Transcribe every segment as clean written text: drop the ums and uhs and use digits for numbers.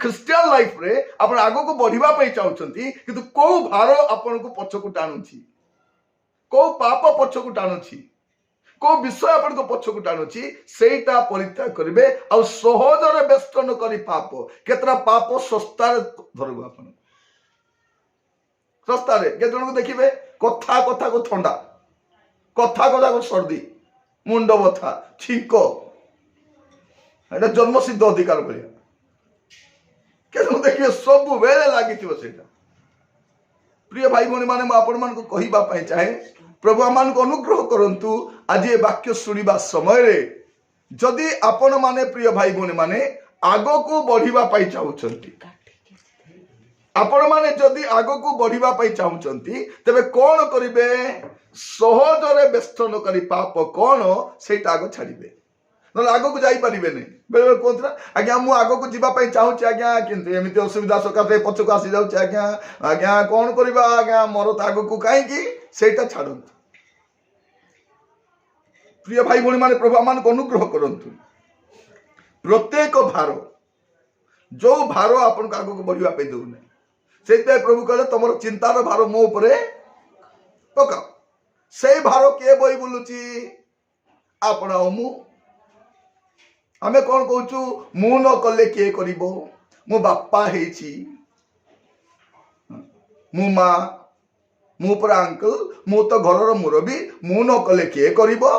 Christian life रे आपण आगो को बढ़िबा पई चाहउछंती किंतु को भार आपण को पछ को टाणुची को पाप पछ को टाणुची को विषय आपण को पछ को टाणुची सेटा परित्याग करिवे आ सहज रे बेष्टन करी पाप केतरा पाप सस्ता रे धरबो आपण सस्ता रे के जन को देखिबे कथा कथा को ठंडा कथा कथा को सर्दी मुंड बथा छीक एटा जन्मसिद्ध अधिकार भलिया के देखिए सब बेले लगी प्रिय भाई भौणी मैंने आपण मान को कहवाई चाहे प्रभु आम को अनुग्रह करंतु आज ये वाक्य सुनिबा समय रे जदि आपण माने प्रिय भाई भौणी माने आगो को बढ़िबा पाई चाहुचंती आपण माने जदि आगो को बढ़िबा पाई चाहुचंती तबे कोन करिवे सहज रे बेष्टन करी पाप कोन सेटा आगो छाड़िबे न आगो को जाई परिबे नै बेले बेले कोंतरा आज्ञा मु आगो को जीवा पई चाहू छी आज्ञा किंतु एमिति असुविधा सकाते पछ को आसी जाउ छी आज्ञा आज्ञा कोन करबा आज्ञा मोर त आगो को काई की सेटा छाडंतु प्रिय भाई भौणी माने प्रभु आमान को अनुग्रह करंतु प्रत्येक भार जो भार आपन को आगो को बढ़िबा पई दउ नै सेते प्रभु कहले तमरो चिंतार भार मो ऊपरे पका से भार के बोई बुलुची आपण मु आमे कौन कहूँ मु न कले किए करिबो मो बापा हेची मु माँ मु पर अंकल मु तो घरर मुरबी मु न कले किए करिबो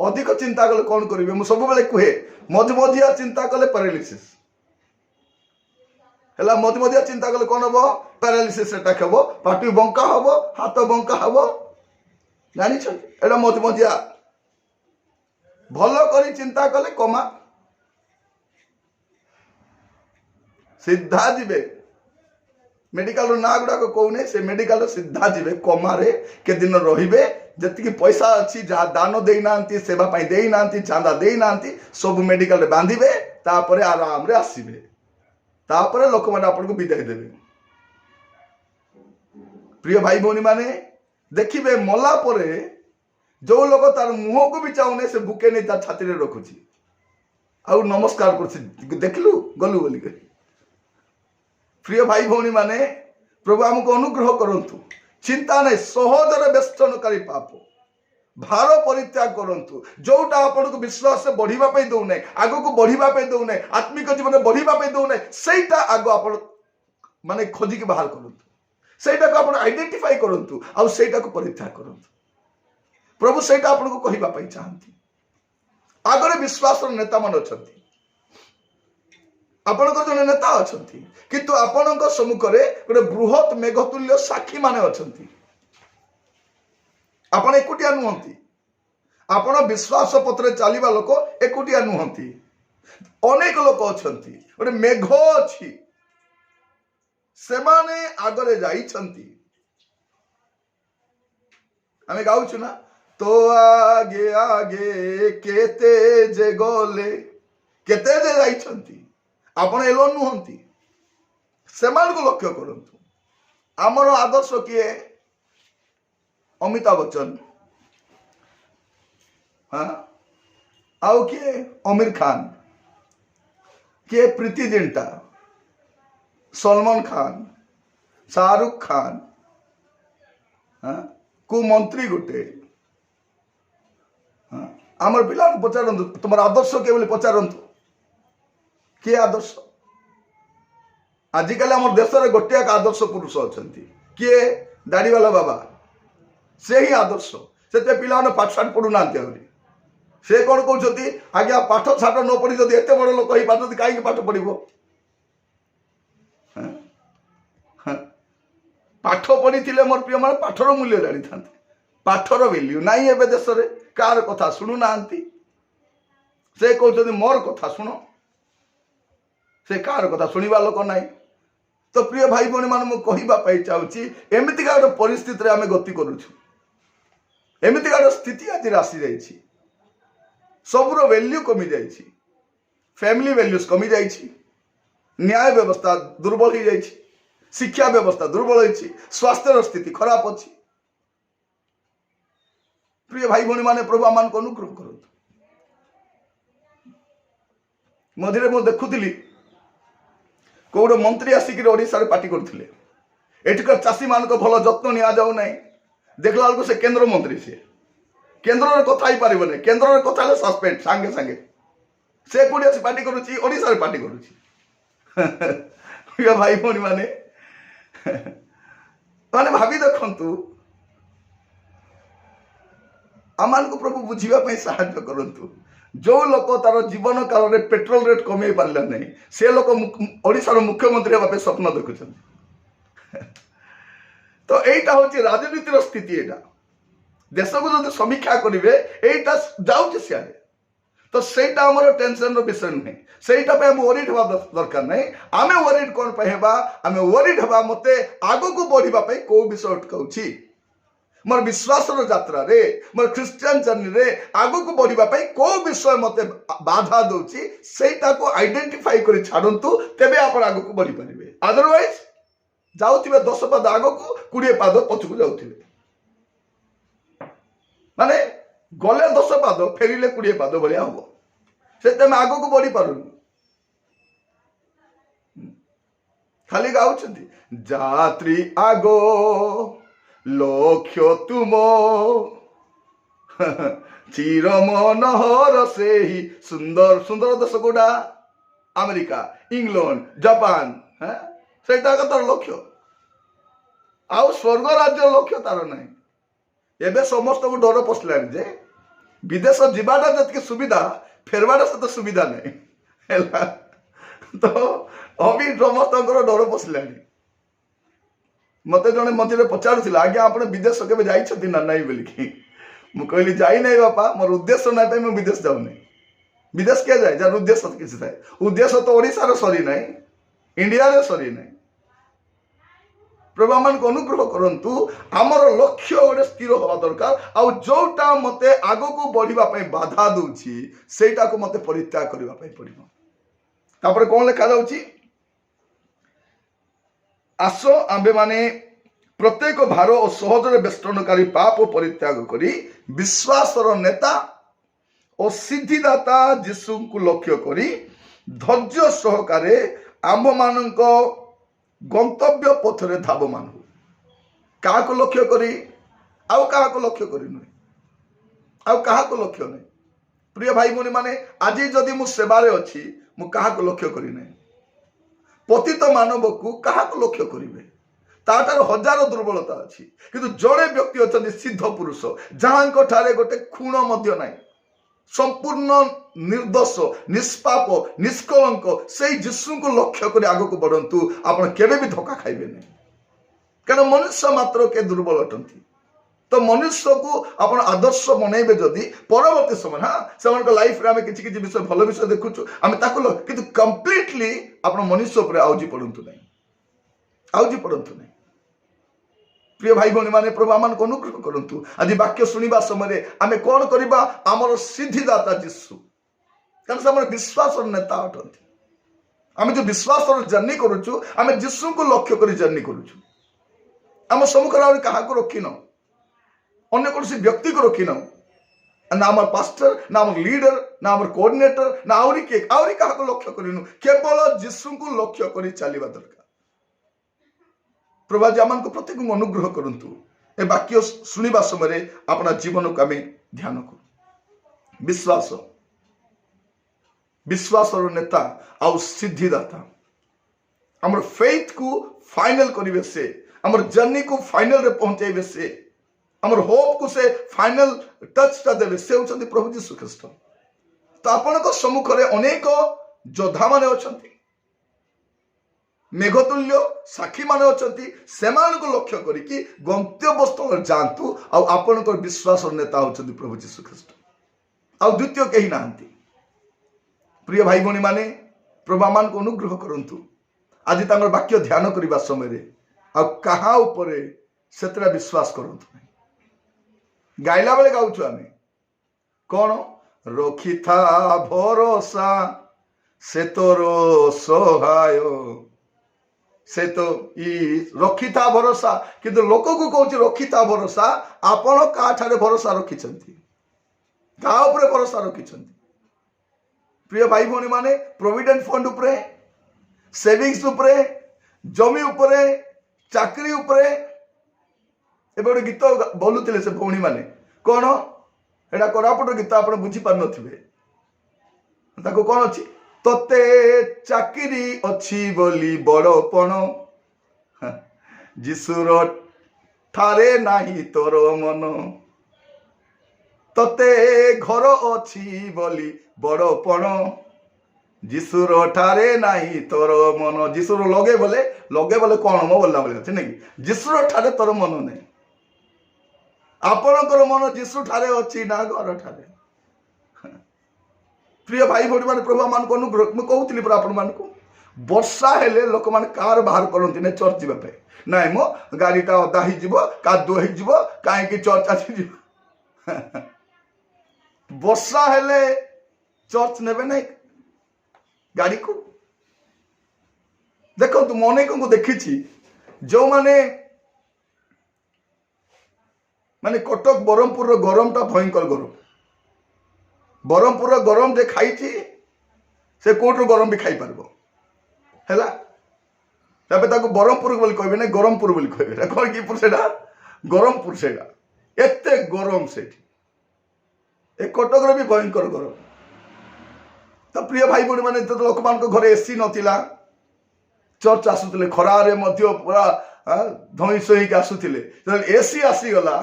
अधिक चिंता कले कौन करिवे मु सब बेले कहे मझ मझिया चिंता कले पैरालिसिस हला मझ मझिया चिंता कले कौन हबो पैरालिसिस एटा खबो पाटी बंका हबो हाथ बंका हबो जानि छ एटा मझ मझिया भलो करी चिंता कले कमा सीधा जीवे मेडिकल ना गुड़ा को कहूने से मेडिकल सीधा जीवे कमा रे के दिन रहिबे जति पैसा अच्छी जहाँ दान दे नांती सेवा पाई दे नांती चांदा दे नांती सब मेडिकल रे बांधिबे तापरे आराम रे आसीबे तापरे लोक माने आपन को विदाई देबे प्रिय भाई भौणी माने देखिबे मला परे जो लोग तार मुह को भी चाहूने से बुके नहीं तार छाती रे रखुची आ नमस्कार कर देखलु गलु बोली प्रिय भाई भौणी माने प्रभु हमको अनुग्रह करंतु चिंता नहीं सहज रे बेष्टन करी पाप भार परित्याग करंतु जोटा आपन को विश्वास से बढ़िबा पे दउ नै आगो को बढ़िबा पे दउ नै आत्मिक जीवन में बढ़िबा पे दउ नै सेटा आगो आपन माने खोजी के बाहर करंतु सेटा को आपन आइडेंटिफाई करंतु आ सेटा को परित्याग करंतु प्रभु सेटा आपन को कहबा पई चाहंती आगरे विश्वास नेता मन अछंती आपन को जने नेता अछंती किंतु आपन को सम्मुख रे गोटे बृहत मेघतुल्य साक्षी माने अछंती आपन एकुटिया नुहंती आपन विश्वास पत्र चलीबा लोक एकुटिया नुहंती अनेक लोक अछंती गोटे मेघ अछि सेमाने आगरे जाइछंती आमे गाउछु ना तो आगे आगे केते जे गले केते जे जाइछंती आपण एलो नुहंती सेमान को लक्ष्य करंतु आमर आदर्श किए अमिताभ बच्चन हाँ आउ किए आमिर खान किए प्रीति जिंटा सलमान खान शाहरुख खान हाँ को मंत्री गोटे आमर पिला पचारंतु तुम आदर्श के बोले पचारंतु किए आदर्श आजिकल आम देश में गोटे आदर्श पुरुष अच्छा किए दाढ़ी वाला बाबा से ही आदर्श से पिला पाठ साठ पढ़ुना से कौन कहते आज्ञा पाठ साठ न पढ़ी जब एत बड़ लोक हो पार्टी कहीं पाठ पढ़ो पाठ पढ़ी थे मोर प्रिय मान पाठर मूल्य जानी था पाठर वैल्यू नाई एवं देश में कार कथा शुणु ना से कहते मोर कथा शुण से कार कथा शुणा लोक ना तो प्रिय भाई भौणी मान मुझे चाहूँगी एमतीका गोटे परिस्थिति आम गति करुचु एमतीका गोटे स्थिति आज आसी जाइए सबुर वैल्यू कमी जाइए फैमिली वैल्यूज कमी जाइए न्याय व्यवस्था दुर्बल हो जाइए शिक्षा व्यवस्था दुर्बल हो स्वास्थ्य स्थिति खराब अच्छी प्रिय भाई भौणी माने प्रभु आम को अनुग्रह करूँ मझे मुझे देखुली कौटे मंत्री आसिक ओडिशा पार्टी करते एठिकर चाषी मान भल जत्न नि जाऊ ना देखला बेलू से केन्द्र मंत्री सी केन्द्र कथा ही पार ना केन्द्र कथा सस्पेंड सांगे सांगे से कौटी आसी पार्टी करुच्ची ओडिशा पार्टी करुच्ची भाई भौणी माने माने भाभी देखंतु आमान को प्रभु बुझापी साहाय्य करंतु जो लोक तार जीवन काल में पेट्रोल रेट कमे पारा नहीं से लोक ओडिशार मुख्यमंत्री भाव स्वप्न देखुं तो यहीटा हूँ राजनीतिर स्थिति एटा देश को जो समीक्षा करेंगे यहीटा जाऊँ सियाड़े तो सहीटा आम टेंशन विषय नुहे सहीटा आम वरीड हवा दरकार नहीं आम वरीड कौन हेबा आम वरीड हवा मत आग को बढ़ापी कौ विषय अटकाऊँगी मोर विश्वास यात्रा रे मोर ख्रिस्टियन जर्नी रे आग को बढ़ापी कौ विषय मत बाधा दूसरी सेटा को आइडेंटिफाई कर छाड़ू तेबे आप आग को बढ़ी पारे अदरवाइज जाऊे 10 पाद आग को 20 पाद पछक जाऊे माने गले 10 पाद फेरिले 20 पाद भाया हम से आग को बढ़ी पार खाली गाँव जात्री आग लक्ष्य तुम चिर मनोहर से ही सुंदर सुंदर देश गुड़ा अमेरिका इंग्लैंड जापान से तार लक्ष्य आउ स्वर्ग राज्य लक्ष्य तार ना एबे समस्त को डर पशला जे विदेश जीवाटा जी सुविधा फेरवाटा से तो सुविधा नहीं तो अभी समस्त डर पशला मत जड़े मझे पचारूला आज्ञा आप विदेश के जाइए ना नहीं बोलिकी मुझे कहली जाई नहीं बापा मोर उद्देश्य ना मुझे विदेश जाऊनी विदेश क्या जाए जार उद्देश्य किसी थाए उद्देश्य तो ओडिशार सरी ना इंडिया रे सरी ना प्रभु मान को अनुग्रह करंतु आमर लक्ष्य गोटे स्थिर हवा दरकार आउ जोटा मते आग को बढ़ापी बाधा दूची सेटा को मते परित्याग करने पड़ो तापर कौन लिखा जाउची आस आंबे माने प्रत्येक भार और सहजरे बेष्टनकारी पाप परित्याग करी विश्वासर नेता और सिद्धिदाता जीशु को लक्ष्य करी धैर्य सहकारे आंभ मानक गंतव्य पथरे धावमान हो क्या लक्ष्य करी आउ क्या लक्ष्य करी नुहे आउ क्या लक्ष्य नहीं प्रिय भाई भौणी माने आज जदि मु सेवारे अच्छी मु क्या लक्ष्य करी नहीं पतित मानव को क्या लक्ष्य करेंगे तार हजार दुर्बलता अच्छी किंतु जड़े व्यक्ति अच्छा सिद्ध पुरुष जहाँ ठारे गोटे खूण ना संपूर्ण निर्दोष निष्पाप निष्कलंक से जीशु को लक्ष्य कर आग को बढ़ंतु आप केवे भी धोखा खाइबे नहीं कारण मनुष्य मात्र के दुर्बल अटंती तो मनुष्य को आप आदर्श बनइबे जदि परवर्ती समय हाँ से लाइफ आम किसी किसी विषय भल विषय देखुचु आम कि कंप्लीटली आप मनुष्य उपर आउजी पड़तु नहीं आउजी पड़तु नहीं प्रिय भाई भौणी माने प्रभु आम को अनुग्रह करंतु आज वाक्य शुणा समय आम कौन करवा आमर सिद्धिदाता जीशु कारण से आम विश्वास नेता अटंती आम जो विश्वास जर्नी करुचु आम जीशु को लक्ष्य कर जर्नी करुचु आम सम्मुखर क्या रखिन अन्य कौन व्यक्ति को रखिन ना आम पास्टर ना आम लीडर ना आम कोऑर्डिनेटर ना आहरी किए आहरी क्या लक्ष्य करूँ केवल जीशु को लक्ष्य कर चलवा दरकार प्रभु आम को प्रत्येक अनुग्रह करंतु ए वाक्य शुणा समय अपना जीवन को आम ध्यान करूँ विश्वास विश्वास नेता आउ सिद्धिदाता आम फेथ को फाइनल करेंगे से आम जर्नी को फाइनल रे पहुंचाइबे से आमर होप को से फाइनल टचटा देवे से होचंती प्रभु जीशु ख्रीस्ट तो आपण सम्मुखें अनेक योद्धा माने अछंती मेघतुल्य साक्षी माने अछंती सेमान को लक्ष्य करिकी गंतव्य स्थल जातु आपण विश्वास नेता होचंती प्रभु जीशु ख्रीस्ट आ द्वितीय कहीं नाहंती प्रिय भाई भौणी माने प्रभु मान को अनुग्रह करंतु आज तांगर वाक्य ध्यान करबा समय आ कहा ऊपर सेतरा विश्वास करंतु गाइला बेले गाउछु आमे कौन रखी था भरोसा से तोरो सहाय से तो रखी था भरोसा किंतु लोक को कहूँ रखी था भरोसा आपण काठारे भरोसा रखिछंती का ऊपर भरोसा रखिछंती प्रिय भाई भौणी माने प्रोविडेंट फंड उपरे सेविंग्स उपरे, जमी उपरे, चाकरी उपरे। ए गोटे गीत बोलुथिले से भौणी माने कौन एटा कोरापुट गीत आप बुझी पार नथिबे। ताको कौन अछि तोते चाकरी अछि बोली बड़पण जीशुर ठारे नाही तोर मन तोते घर अछि बोली बड़पण जीशुर ठारे नाही तोर मन। जीशुर लगे बोले कौन मो बोलला बोले अछि नहीं जीशुर ठारे तोर मन नहीं। आपणकर मन जीशु ठारे अछि ना घर ठारे। प्रिय भाई भौणी मान प्रभु मान को अनुग्रह मु कहूतिली पर आपण मान को वर्षा हेले लोक मान कार बाहर करंती ने चर्च जीवा पे नाइ मो गाड़ीटा अदा ही जीवो कादो ही जीवो काहे कि चर्च आसी जीवो। वर्षा हेले चर्च नेबे नहीं गाड़ी को। देखो तू मने को देखिछि जो माने माने कटक बरहमपुर रो गरम टा भयंकर गरम। बरहमपुर गरम जे खाई से कोटर गरम भी खाई पारबो हैला। तबे ताको बरहमपुर बोली कहबे नै गरमपुर बोली कहबे। कोन की पुर सेडा गरमपुर सेडा एते गरम सेठी ए कटक रे भी भयंकर गरम। तो प्रिय भाई बहन माने तो लोक मान को घरे एसी नथिला चर्च आसुतले खरा रे मध्य पूरा धई सही के आसुतले एसी आसी गला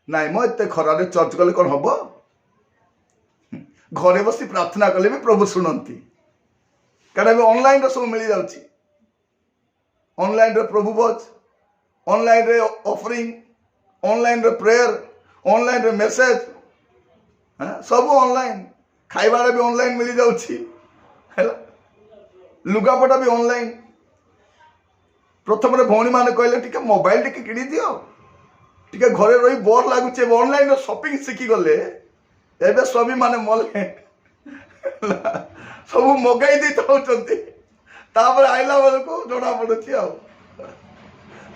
नाइ म एते खरा रे चर्च गले कोन हबो। घरे बसी प्रार्थना कले भी प्रभु शुणती कारण ऑनलाइन रे सब मिल जाउची। ऑनलाइन रे प्रभु भोज, ऑनलाइन रे ऑफरिंग, ऑनलाइन रे प्रेयर, ऑनलाइन रे मेसेज सब ऑनलाइन। खाइबा भी ऑनलाइन मिल जाउची हैला लुगापटा भी ऑनलाइन। प्रथम रे भौणी माने कहले टिके मोबाइल टिके किनी दियो टिके घरे रही बोर लागुचे ऑनलाइन रे शॉपिंग सिखी गले एबे स्वामी माने मले सब मगाई दी थाउचंती तापर आइला बेल को जोड़ा पड़ुची आ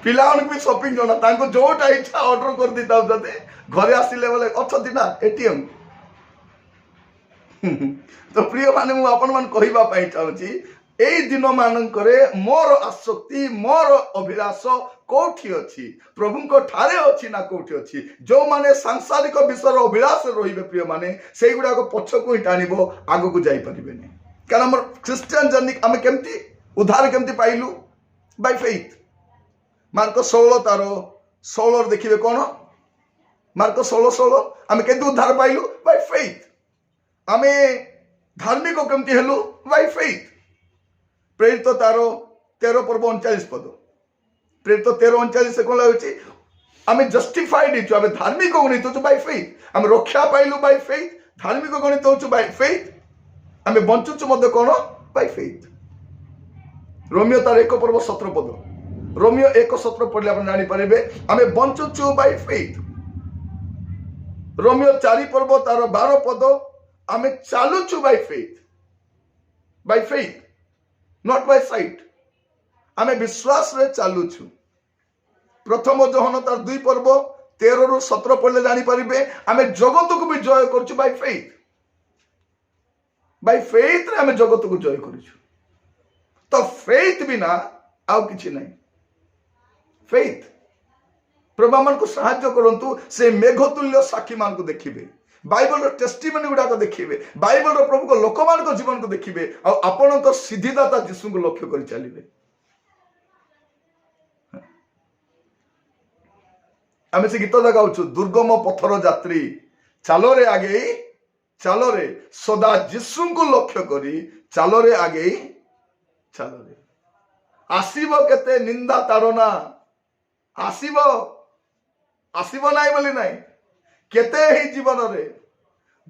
पिला भी शॉपिंग जोना तांको जोटा इच्छा ऑर्डर कर दी थाउचंती घरे आसिले बेले अछती ना एटीएम। तो प्रिय माने मु आपन मान कहिबा पई चाहूची एई दिन मानकरे मोर आसक्ति मोर अभिलाष कोठी अछि प्रभु को ठारे अछि ना कोठी अछि। जो माने सांसारिक विषय अभिलाष रहिबे प्रिय माने सेई गुडा को पछ को टाणिबो आगु को जाई परिबेनी। कारण हमर क्रिश्चियन जर्नी आमे केमती उद्धार केमती पाइलु बाय फेथ। मार्को 16 तारो 16 देखिबे कोन मार्को 16 आमे केमती उद्धार पाइलु बाय फेथ। आमे धार्मिक केमती हेलु बाय फेथ। प्रेरित तारो 13 पर्व 39 पद प्रेरित 13 39 से कोन लागुची आमे जस्टिफाइड हिचु आमे धार्मिक गणित होचु बाय फेथ। आमे रक्षा पाइलु बाय फेथ धार्मिक गणित होचु बाय फेथ आमे बंचुचु मध्य कोन बाय फेथ। रोमियो तार 1 पर्व 17 पद रोमियो 1:17 पढ़ले आपण जानि परिबे आमे बंचुचु बाय फेथ। रोमियो 4 पर्व तार 12 पद आमे चालुचु by faith not by sight आमे विश्वास रे चालुछु। प्रथम जोहन तार 2 पर्व 13 रु 17 पढ़ले जानि परिबे आमे जगत को भी जय करछु बाय फेथ रे आमे जगत को जय करछु। तो फेथ बिना आउ किछि नै। फेथ प्रभु मान को सहायता करंतु से मेघतुल्य साक्षी मान को देखिबे बाइबल टेस्टिमनी गुडा को देखिबे बाइबल प्रभु को लोक मान को जीवन को देखिबे आ आपण को सिद्धिदाता यीशु को लक्ष्य कर चलिबे। आमे से गीत गाउछु दुर्गम पथर यात्री चालो रे आगे चालो रे सदा यीशु को लक्ष्य करी चालो रे आगे चालो रे। आसीबो केते निंदा ताड़ना आसीबो आसीबो नाइ बोली नाइ केते ही जीवन रे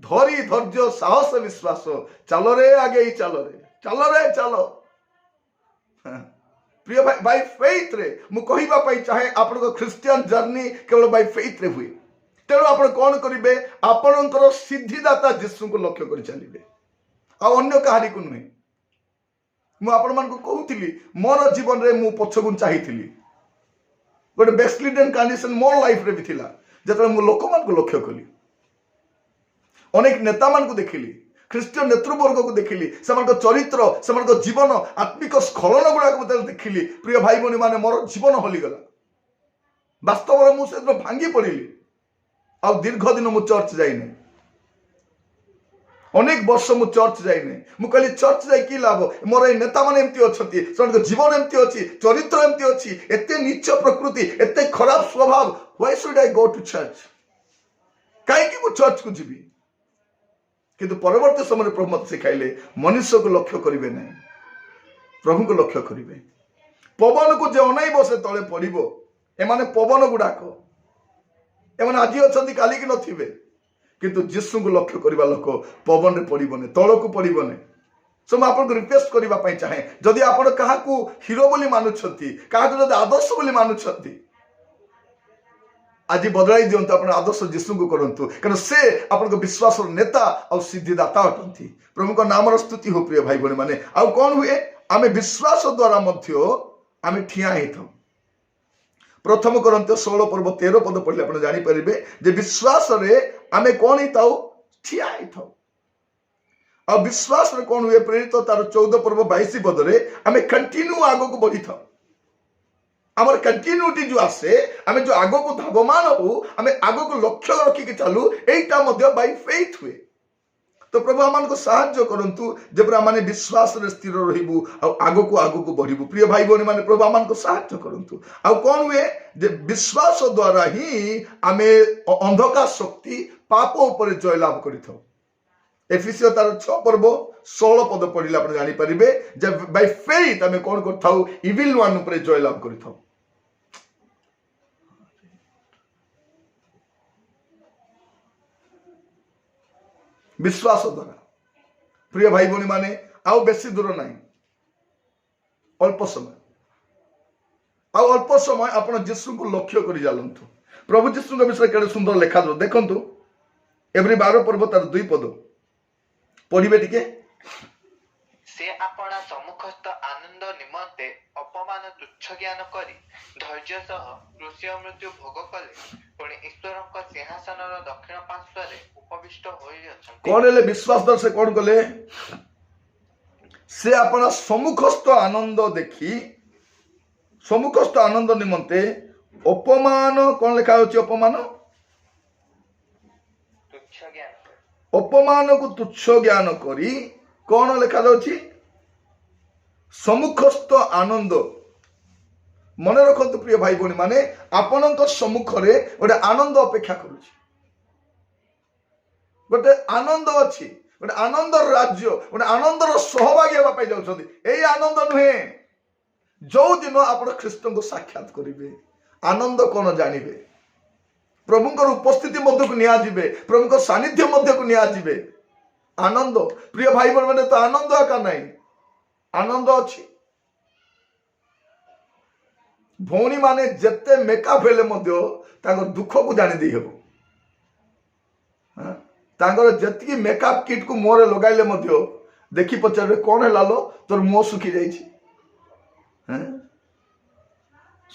धरी धैर्य साहस विश्वास चालो रे आगे चालो रे चालो। प्रिय भाई बाय फेथ रे मु कहिबा पई चाहे आपण को क्रिश्चियन जर्नी केवल बाय फेथ रे हुए। तेणु आपण कोन करिवे आपणकर सिद्धिदाता यीशु को लक्ष्य कर चलिबे आ अन्य कहानी को नहीं। मु आपण मान को कहूतिली मोर जीवन रे मु पछगुन चाहिथिली गोटे बेस्टलिडन कंडीशन मोर लाइफ रे भी थिला जतले मु लोक मान को लक्ष्य कली अनेक नेता मान को देखिली ଖ୍ରୀଷ୍ଟୀୟ ନେତୃବର୍ଗ को देखिली सेमानक चरित्र सेमानक जीवन आत्मिक स्खलन गुड़ाक मत देखिली प्रिय भाई भौणी माने मोर जीवन हलीगला वास्तव में मुझे भांगी पड़ी आ दीर्घ दिन मु चर्च जाइनी अनेक वर्ष मु चर्च जाइनी मु कहली चर्च जाई की लाभ मोर ए नेता माने एमती अछंती सेमानक जीवन एमती अछि चरित्र एमती अछि एते नीच प्रकृति एते खराब स्वभाव why should I go to church काई कि मु चर्च को जीवी किंतु परवर्ती समय प्रभु मत सिखाइले मनुष्य को लक्ष्य करिवे नहीं प्रभु को लक्ष्य करिवे पवन को जे अनाई बसे तले पड़िबो एमाने पवन गुडाक एमाने आज अछंती काली की नथिबे किंतु यीशु को लक्ष्य करबा लोक पवन रे पड़िबने तळ को पड़िबने सो मैं आपन को रिक्वेस्ट करबा पई चाहे जदि आपन काहा को हीरो बोली मानुछंती काहा को जदि आदर्श बोली मानुछंती आज बदलाई दिंतु आप आदर्श जीशु को करंतु कारण से आपन विश्वास नेता और सिद्धिदाता अटंती प्रभु का नाम स्तुति हो प्रिय भाई भौणी माने आ कौन हुए आमे विश्वास द्वारा मध्य आमे ठिया ही था प्रथम करंत 16 पर्व 13 पद पढ़ले आप जानी परिबे जे विश्वास रे आमे कौन ही ताऊ ठिया ही था और विश्वास रे कौन हुए प्रेरित तार 14 पर्व 22 पद रे आमे कंटिन्यू आगो को बढ़ी था आमर कंटिन्यूटी जो आसे आमे जो आगो को धावमान हो आमे आगो को लक्ष्य रखी के चालू एटा मध्य बाय फेथ हुए तो प्रभु आमान को सहाय्य करंतु जेबरा माने विश्वास रे स्थिर रहिबु आ आगो को बढ़िबु प्रिय भाई भौणी माने प्रभु आमान को सहाय्य करंतु आ कौन हुए जे विश्वास द्वारा ही आमे अंधकार शक्ति पाप ऊपर जय लाभ करिथौ एफिसियो तार 6 पर्व 16 पद पढ़िले आपण जानि परिबे जे बाय फेथ आमे कोन करथाउ इविल वन ऊपर जय लाभ करिथौ विश्वास द्वारा प्रिय भाई भौणी माने आउ बेसी दूर नहीं अल्प समय आपण यीशु को लक्ष्य करि जालंतु प्रभु यीशु के विषय केडे सुंदर लेखा दो देखंतु एवरी 12 पर्व तार 2 पद पढ़िबे टिके से आपना सम्मुखस्थ आनंद निमंते अपमान तुच्छ ज्ञान करी धैर्य सह कृष्य मृत्यु भोग कले पुणी ईश्वरक सिंहासनर दक्षिण पार्श्वरे उपविष्ट होई अछंती कोन ले विश्वास दर से कोन कले से अपना सम्मुखस्थ आनंद देखी सम्मुखस्थ आनंद निमंते अपमान कोन लिखा होची अपमान तुच्छ ज्ञान अपमान को तुच्छ ज्ञान करी कौन लिखा जाउची सम्मुखस्थ आनंद मन रखंतु प्रिय भाई भौणी माने आपनक सम्मुख रे गोटे आनंद अपेक्षा करूची गोटे आनंद अछि गोटे आनंद राज्य गोटे आनंदर सहभागी हेबा पाई जाउछथि एई आनंद नुहे जो दिन आपण ख्रीष्ट को साक्षात करिवे आनंद कोन जानिबे प्रभुंकर उपस्थिति मध्य को निया जिबे प्रभुंकर सानिध्य मध्य को निया जिबे आनंद प्रिय भाई बहन माने तो आनंद आका नहीं आनंद अछि भौणी माने जत्ते मेकअप हेले मध्य तांगर दुख को जानि देई हेबो तांगर जत्ती मेकअप किट को मोरे लगाइले मध्य देखि पचारे कोन हेला लो तोर मुंह सुखी जाई छी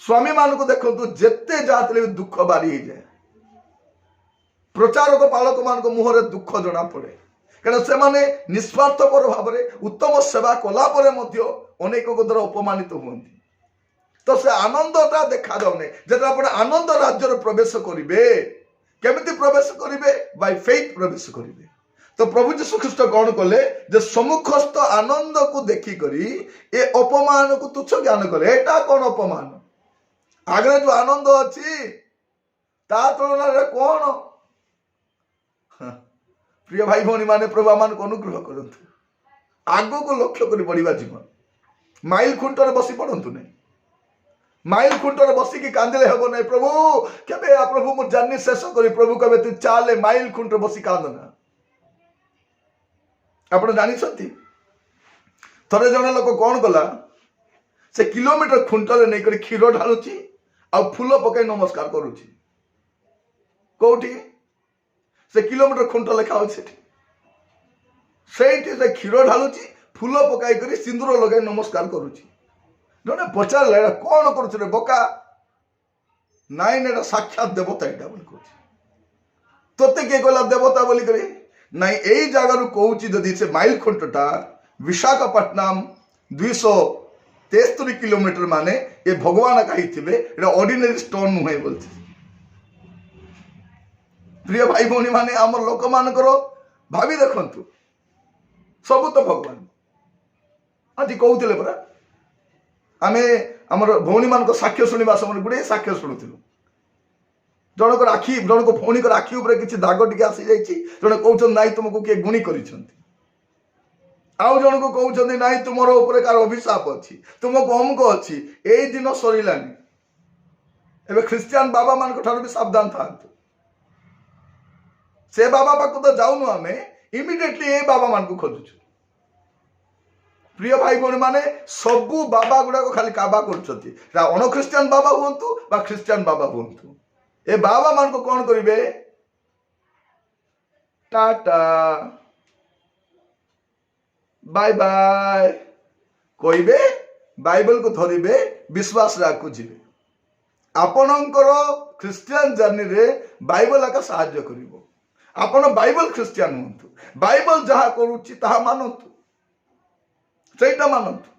स्वामी मान को देखो जत्ते जातले दुख बारी ही जाए प्रचारक पालक मान मुहर दुख जना पड़े कारण से माने निस्वार्थपर भाव उत्तम सेवा कला परे मध्य अनेक द्वारा अपमानित हुअंती तो से आनंदटा देखा जाउने जब आप आनंद राज्य प्रवेश करेंगे केमिति प्रवेश करेंगे बाय फेथ प्रवेश करेंगे तो प्रभु यीशु ख्रीष्ट कौन कले जे सम्मुखस्थ आनंद को देखी करी ए अपमान को तुच्छ ज्ञान कले एटा कौन अपमान आगे जो आनंद अच्छी ता तुलन कौन प्रिय भाई भौणी माने प्रभु आमान को अनुग्रह करंतु आगो को लक्ष्य करी बढ़िबा जीवन माइल खुंटर बसी पड़ंतु नहीं माइल खुंटर बसी की कांदिले हेबो नहीं प्रभु केबे प्रभु मु जर्नी शेष करी प्रभु कबे तू चाले माइल खुंटर बसी कांदना आपण जानि छथि थरे जने लोक कोन कला से किलोमीटर खुंटले नै करी खीरो ढालुची आ फूल पकाई नमस्कार करूची कोठी से किलोमीटर खुंट लेखा होछि सेठी से खीरो ढालुची फूल पकाई करी सिंदूर लगाई नमस्कार करूची जने पचार कौन करुछ रे बोका नाइन एटा साक्षात देवता एटा बोली कहछि तोते के कहला देवता बोली करी ନାଇଁ ଏଇ ଜାଗାରୁ କହୁଛି ଯଦି ସେ ମାଇଲ ଖୁଣ୍ଟଟା ବିଶାଖାପାଟନାମ 273 କିଲୋମିଟର ମାନେ ଏ ଭଗବାନ କହିଥିବେ ଏଟା ଅର୍ଡିନାରୀ ଷ୍ଟୋନ ନୁହେଁ ବୋଲଛି। ପ୍ରିୟ ଭାଇ ଭଉଣୀ ମାନେ ଆମର ଲୋକମାନଙ୍କର ଭାବି ଦେଖନ୍ତୁ ସବୁ ତ ଭଗବାନ। ଆଜି କହୁଥିଲେ ପରା ଆମେ ଆମର ଭଉଣୀ ମାନଙ୍କ ସାକ୍ଷ୍ୟ ଶୁଣିବା ସମୟରେ ଗୁଡେ ସାକ୍ଷ୍ୟ ଶୁଣୁଥିଲୁ। ଜଣଙ୍କର ଭଉଣୀଙ୍କର ଆଖି ଉପରେ କିଛି ଦାଗ ଟିକେ ଆସିଯାଇଛି, ଜଣେ କହୁଛନ୍ତି ନାଇଁ ତୁମକୁ କିଏ ଗୁଣି କରିଛନ୍ତି, ଆଉ ଜଣକୁ କହୁଛନ୍ତି ନାଇଁ ତୁମର ଉପରେ କାହାର ଅଭିଶାପ ଅଛି, ତୁମକୁ ଅମୁକ ଅଛି। ଏଇ ଦିନ ସରିଲାନି। ଏବେ ଖ୍ରୀଷ୍ଟିଆନ ବାବା ମାନଙ୍କ ଠାରୁ ବି ସାବଧାନ ଥାନ୍ତୁ। ସେ ବାବା ପାଖକୁ ତ ଯାଉନୁ, ଆମେ ଇମିଡିଏଟଲି ଏ ବାବା ମାନଙ୍କୁ ଖୋଜୁଛୁ। ପ୍ରିୟ ଭାଇ ଭଉଣୀ ମାନେ ସବୁ ବାବା ଗୁଡାକ ଖାଲି କାବା କରୁଛନ୍ତି, ଅଣଖ୍ରୀଷ୍ଟିଆନ ବାବା ହୁଅନ୍ତୁ ବା ଖ୍ରୀଷ୍ଟିଆନ ବାବା ହୁଅନ୍ତୁ। ଏ ବାବା ମାନଙ୍କୁ କଣ କରିବେ, ଟାଟା ବାଇ ବାଇ କହିବେ, ବାଇବଲକୁ ଧରିବେ, ବିଶ୍ୱାସରେ ଆଗକୁ ଯିବେ। ଆପଣଙ୍କର ଖ୍ରୀଷ୍ଟିଆନ ଜର୍ଣ୍ଣିରେ ବାଇବଲ ଆକା ସାହାଯ୍ୟ କରିବ। ଆପଣ ବାଇବଲ ଖ୍ରୀଷ୍ଟିଆନ ହୁଅନ୍ତୁ, ବାଇବଲ ଯାହା କରୁଛି ତାହା ମାନନ୍ତୁ, ସେଇଟା ମାନନ୍ତୁ।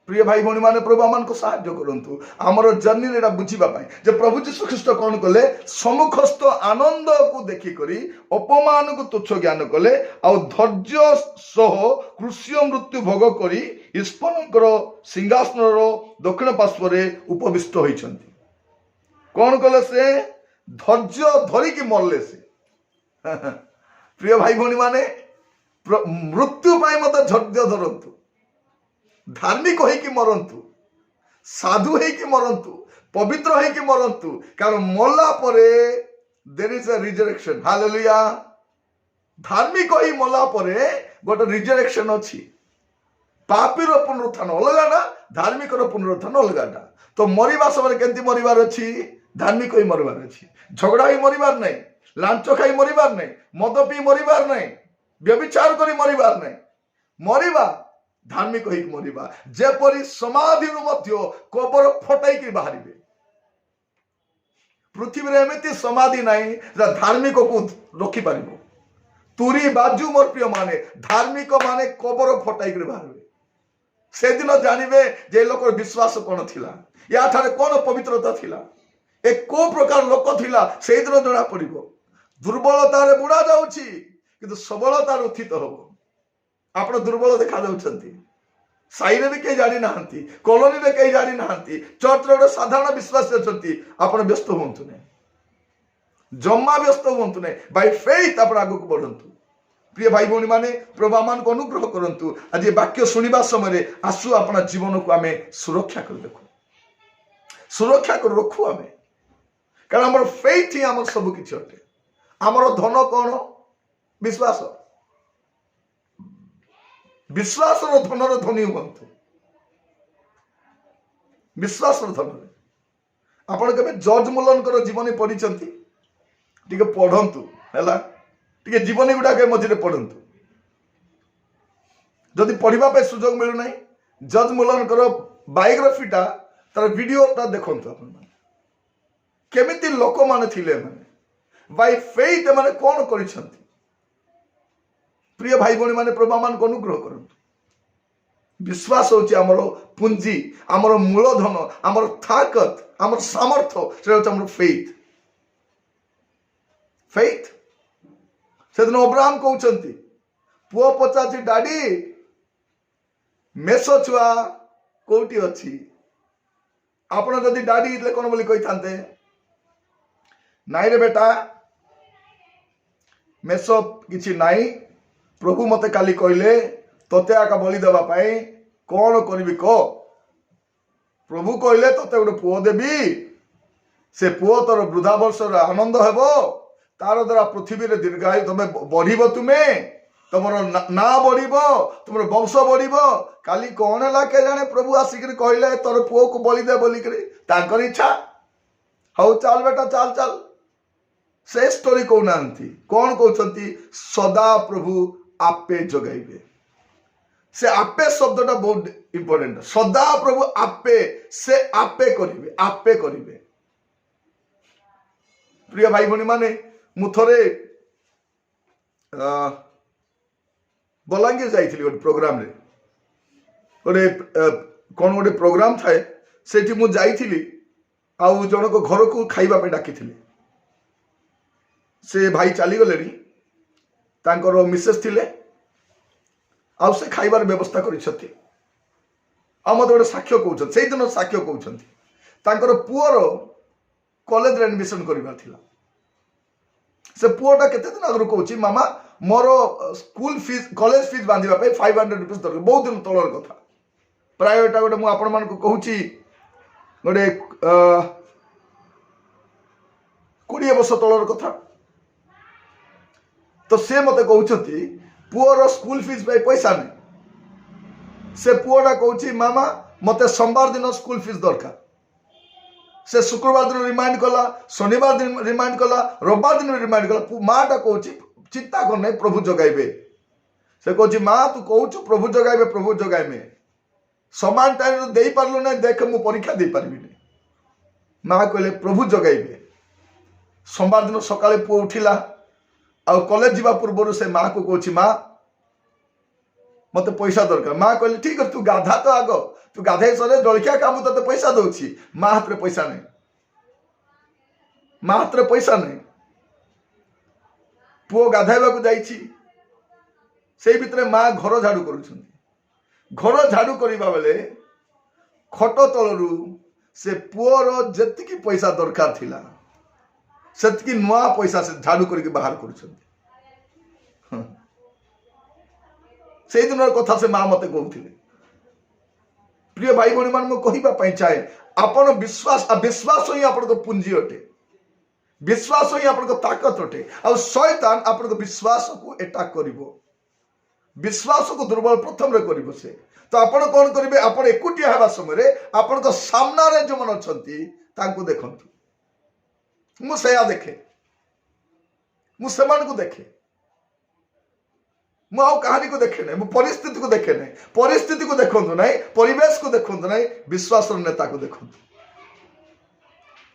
ପ୍ରିୟ ଭାଇ ଭଉଣୀ ମାନେ ପ୍ରଭୁ ଆମମାନଙ୍କୁ ସାହାଯ୍ୟ କରନ୍ତୁ ଆମର ଜର୍ଣ୍ଣିରେ ଏଟା ବୁଝିବା ପାଇଁ ଯେ ପ୍ରଭୁ ଯୀଶୁ ଖ୍ରୀଷ୍ଟ କଣ କଲେ, ସମ୍ମୁଖସ୍ଥ ଆନନ୍ଦକୁ ଦେଖିକରି ଅପମାନକୁ ତୁଚ୍ଛ ଜ୍ଞାନ କଲେ, ଆଉ ଧୈର୍ଯ୍ୟ ସହ କୃଷ୍ୟ ମୃତ୍ୟୁ ଭୋଗ କରି ଈଶ୍ୱରଙ୍କର ସିଂହାସନର ଦକ୍ଷିଣ ପାର୍ଶ୍ୱରେ ଉପବିଷ୍ଟ ହୋଇଛନ୍ତି। କଣ କଲେ, ସେ ଧୈର୍ଯ୍ୟ ଧରିକି ମରଲେ। ସେ ପ୍ରିୟ ଭାଇ ଭଉଣୀ ମାନେ ମୃତ୍ୟୁ ପାଇଁ ମଧ୍ୟ ଧୈର୍ଯ୍ୟ ଧରନ୍ତୁ, ଧାର୍ମିକ ହେଇକି ମରନ୍ତୁ, ସାଧୁ ହେଇକି ମରନ୍ତୁ, ପବିତ୍ର ହେଇକି ମରନ୍ତୁ, କାରଣ ମଲା ପରେ there is a resurrection. Hallelujah. ଧାର୍ମିକ ହେଇ ମଲା ପରେ ଗୋଟେ ରିଜରେକ୍ସନ ଅଛି। ପାପୀର ପୁନରୁତ୍ଥାନ ଅଲଗା ନା, ଧାର୍ମିକର ପୁନରୁତ୍ଥାନ ଅଲଗାଟା। ତ ମରିବା ସମୟରେ କେମିତି ମରିବାର ଅଛି, ଧାର୍ମିକ ହେଇ ମରିବାର ଅଛି। ଝଗଡ଼ା ହେଇ ମରିବାର ନାହିଁ, ଲାଞ୍ଚ ଖାଇ ମରିବାର ନାହିଁ, ମଦ ପିଇ ମରିବାର ନାହିଁ, ବ୍ୟଭିଚାର କରି ମରିବାର ନାହିଁ। ମରିବା ଧାର୍ମିକ ହେଇକି ମରିବା, ଯେପରି ସମାଧିରୁ ମଧ୍ୟ କବର ଫଟାଇକି ବାହାରିବେ। ପୃଥିବୀରେ ଏମିତି ସମାଧି ନାହିଁ ଯାହା ଧାର୍ମିକକୁ ରଖିପାରିବ। ତୁରି ବାଜୁ ମୋର ପ୍ରିୟ ମାନେ, ଧାର୍ମିକ ମାନେ କବର ଫଟାଇକି ବାହାରିବେ। ସେଦିନ ଜାଣିବେ ଯେ ଲୋକର ବିଶ୍ୱାସ କଣ ଥିଲା, ୟାଠାରେ କଣ ପବିତ୍ରତା ଥିଲା, ଏ କୋଉ ପ୍ରକାର ଲୋକ ଥିଲା, ସେଇଦିନ ଜଣା ପଡିବ। ଦୁର୍ବଳତାରେ ବୁଣା ଯାଉଛି କିନ୍ତୁ ସବଳତାରେ ଉତ୍ଥିତ ହବ। ଆପଣ ଦୁର୍ବଳ ଦେଖାଯାଉଛନ୍ତି, ସାହିରେ ବି କେହି ଜାଣିନାହାନ୍ତି, କଲୋନୀରେ କେହି ଜାଣିନାହାନ୍ତି, ଚର୍ଚ୍ଚରେ ଗୋଟେ ସାଧାରଣ ବିଶ୍ୱାସୀ ଅଛନ୍ତି, ଆପଣ ବ୍ୟସ୍ତ ହୁଅନ୍ତୁ ନାହିଁ, ଜମା ବ୍ୟସ୍ତ ହୁଅନ୍ତୁ ନାହିଁ। ବାଇ ଫେଥ୍ ଆପଣ ଆଗକୁ ବଢନ୍ତୁ। ପ୍ରିୟ ଭାଇ ଭଉଣୀ ମାନେ ପ୍ରଭୁ ଆମମାନଙ୍କୁ ଅନୁଗ୍ରହ କରନ୍ତୁ। ଆଜି ବାକ୍ୟ ଶୁଣିବା ସମୟରେ ଆସୁ ଆପଣ ଜୀବନକୁ ଆମେ ସୁରକ୍ଷା କରି ଦେଖୁ, ସୁରକ୍ଷା କରି ରଖୁ ଆମେ, କାରଣ ଆମର ଫେଥ୍ ହିଁ ଆମର ସବୁ କିଛି ଅଟେ। ଆମର ଧନ କଣ, ବିଶ୍ୱାସ। ବିଶ୍ୱାସର ଧନର ଧନୀ ହୁଅନ୍ତୁ, ବିଶ୍ୱାସର ଧନରେ। ଆପଣ କେବେ ଜର୍ଜ ମୁଲରଙ୍କର ଜୀବନୀ ପଢିଛନ୍ତି? ଟିକେ ପଢନ୍ତୁ ହେଲା, ଟିକେ ଜୀବନୀ ଗୁଡାକ ମଝିରେ ପଢନ୍ତୁ। ଯଦି ପଢିବା ପାଇଁ ସୁଯୋଗ ମିଳୁନାହିଁ, ଜର୍ଜ ମୁଲରଙ୍କର ବାୟୋଗ୍ରାଫିଟା, ତାର ଭିଡିଓଟା ଦେଖନ୍ତୁ। ଆପଣମାନେ କେମିତି ଲୋକମାନେ ଥିଲେ, ଏମାନେ ବାଇ ଫେଥ୍ ଏମାନେ କଣ କରିଛନ୍ତି। ପ୍ରିୟ ଭାଇ ଭଉଣୀ ମାନେ ପ୍ରଭୁ ଆମମାନଙ୍କୁ ଅନୁଗ୍ରହ କରନ୍ତୁ। ବିଶ୍ୱାସ ହଉଛି ଆମର ପୁଞ୍ଜି, ଆମର ମୂଳଧନ, ଆମର ତାକତ, ଆମର ସାମର୍ଥ୍ୟ, ସେଟା ହଉଛି ଆମର ଫେଥ୍। ଫେଥ୍। ସେଦିନ ଅବ୍ରାହମ କହୁଛନ୍ତି, ପୁଅ ପଚାରୁଛି, ଡାଡି ମେଷ ଛୁଆ କୋଉଠି ଅଛି? ଆପଣ ଯଦି ଡାଡି ହେଇଥିଲେ କଣ ବୋଲି କହିଥାନ୍ତେ? ନାଇଁରେ ବେଟା, ମେଷ କିଛି ନାହିଁ, ପ୍ରଭୁ ମତେ କାଲି କହିଲେ ତତେ ଆକା ବଳି ଦେବା ପାଇଁ, କଣ କରିବି କହ? ପ୍ରଭୁ କହିଲେ ତତେ ଗୋଟେ ପୁଅ ଦେବି, ସେ ପୁଅ ତୋର ବୃଦ୍ଧା ବର୍ଷର ଆନନ୍ଦ ହେବ, ତାର ଦ୍ୱାରା ପୃଥିବୀରେ ଦୀର୍ଘାୟୁ ତମେ ବଢିବ, ତୁମେ ତମର ନାଁ ବଢିବ, ତୁମର ବଂଶ ବଢିବ। କାଲି କଣ ହେଲା କେଜାଣେ, ପ୍ରଭୁ ଆସିକିରି କହିଲେ ତୋର ପୁଅକୁ ବଳି ଦେ ବୋଲିକିରି, ତାଙ୍କର ଇଚ୍ଛା। ହଉ ଚାଲ ବେଟା, ଚାଲ ଚାଲ। ସେ ଷ୍ଟୋରି କହୁନାହାନ୍ତି, କଣ କହୁଛନ୍ତି? ସଦା ପ୍ରଭୁ ଆପେ ଯୋଗାଇବେ। ସେ ଆପେ ଶବ୍ଦଟା ବହୁତ ଇମ୍ପୋର୍ଟାଣ୍ଟ। ସଦା ପ୍ରଭୁ ଆପେ, ସେ ଆପେ କରିବେ, ଆପେ କରିବେ। ପ୍ରିୟ ଭାଇ ଭଉଣୀ ମାନେ, ମୁଁ ଥରେ बलांगीर जाइली गोटे प्रोग्राम रे गोटे कौन गोटे प्रोग्राम थाए सेठी मु जाइली आउ जनक घर को खाइबा पे डाकी से भाई चलीगले तांकर मिसेस थिले आउ से खाइबार व्यवस्था करिसथि आ मत गोटे साक्ष्य कहउछन सेही दिन साक्ष्य कहउछन तांकर पुअर कॉलेज रे एडमिशन करबा थिला से पुअटा केते दिन आगु कहउछि मामा मोर स्कूल फीस कॉलेज फीस बांधिबा पे 500 रुपीस दरकार बहुत दिन तलर कथा प्राय एटा गोटे मु आपण मान को कहउछि गोटे 20 वर्ष तलर कथा तो से मते कहउछथि पुअर स्कूल फीस पे पैसा नहीं से पुअटा कहउछि मामा मते सोमवार दिन स्कूल फीस दरकार से शुक्रवार दिन रिमाइंड कला शनिवार दिन रिमाइंड कला रविवार दिन रिमाइंड कला माटा कहउछि चिंता कर नहीं प्रभु जगाइबे से कहउछि माँ तू कहउछु प्रभु जगाइबे समान टाइम दे पारलु ना देख मु परीक्षा दे पारबिनी माँ कहले प्रभु जगाइबे सोमवार दिन सकाळे पुओ उठिला आ कॉलेज जीवा पूर्व से माँ को कहउछि माँ मते पैसा दरकार माँ कहले ठीक है तू गाधा तो आग तू गाधे सरे जलखिया काम तो पैसा दउछि माँ हाथ रे पैसा नहीं माँ हाथ रे पैसा नहीं पुओ गाधाइबा को जाइछि से भितरे माँ घर झाड़ू करुछन्ति घर झाड़ू करिबा बेले खट तलरू से पुओर जेतिकी पैसा दरकार थिला सेतिकी नुआ पैसा से झाड़ू करके बाहर करुछन्ति से दिन कथा से माँ मते कहउथिले प्रिय भाई भणी मान कहबा पई चाहे आपण विश्वास अविश्वास ही आपण को पूंजी अटे विश्वास ही आपण को ताकत अटे आ शैतान आपण को विश्वास को अटैक करिवो विश्वास को दुर्बल प्रथम रे करिवो से तो आपण कोन करिवे आपण एकुटिया हेबा समय रे आपण को सामना रे जो मन अछंती तांको देखंतु मु सया देखे मु समान को देखे मु आउ कहानी को देखे नहीं मु परिस्थिति को देखे नहीं परिस्थिति को देखंतु नहीं परिवेश को देखंतु नहीं विश्वास नेता को देखंतु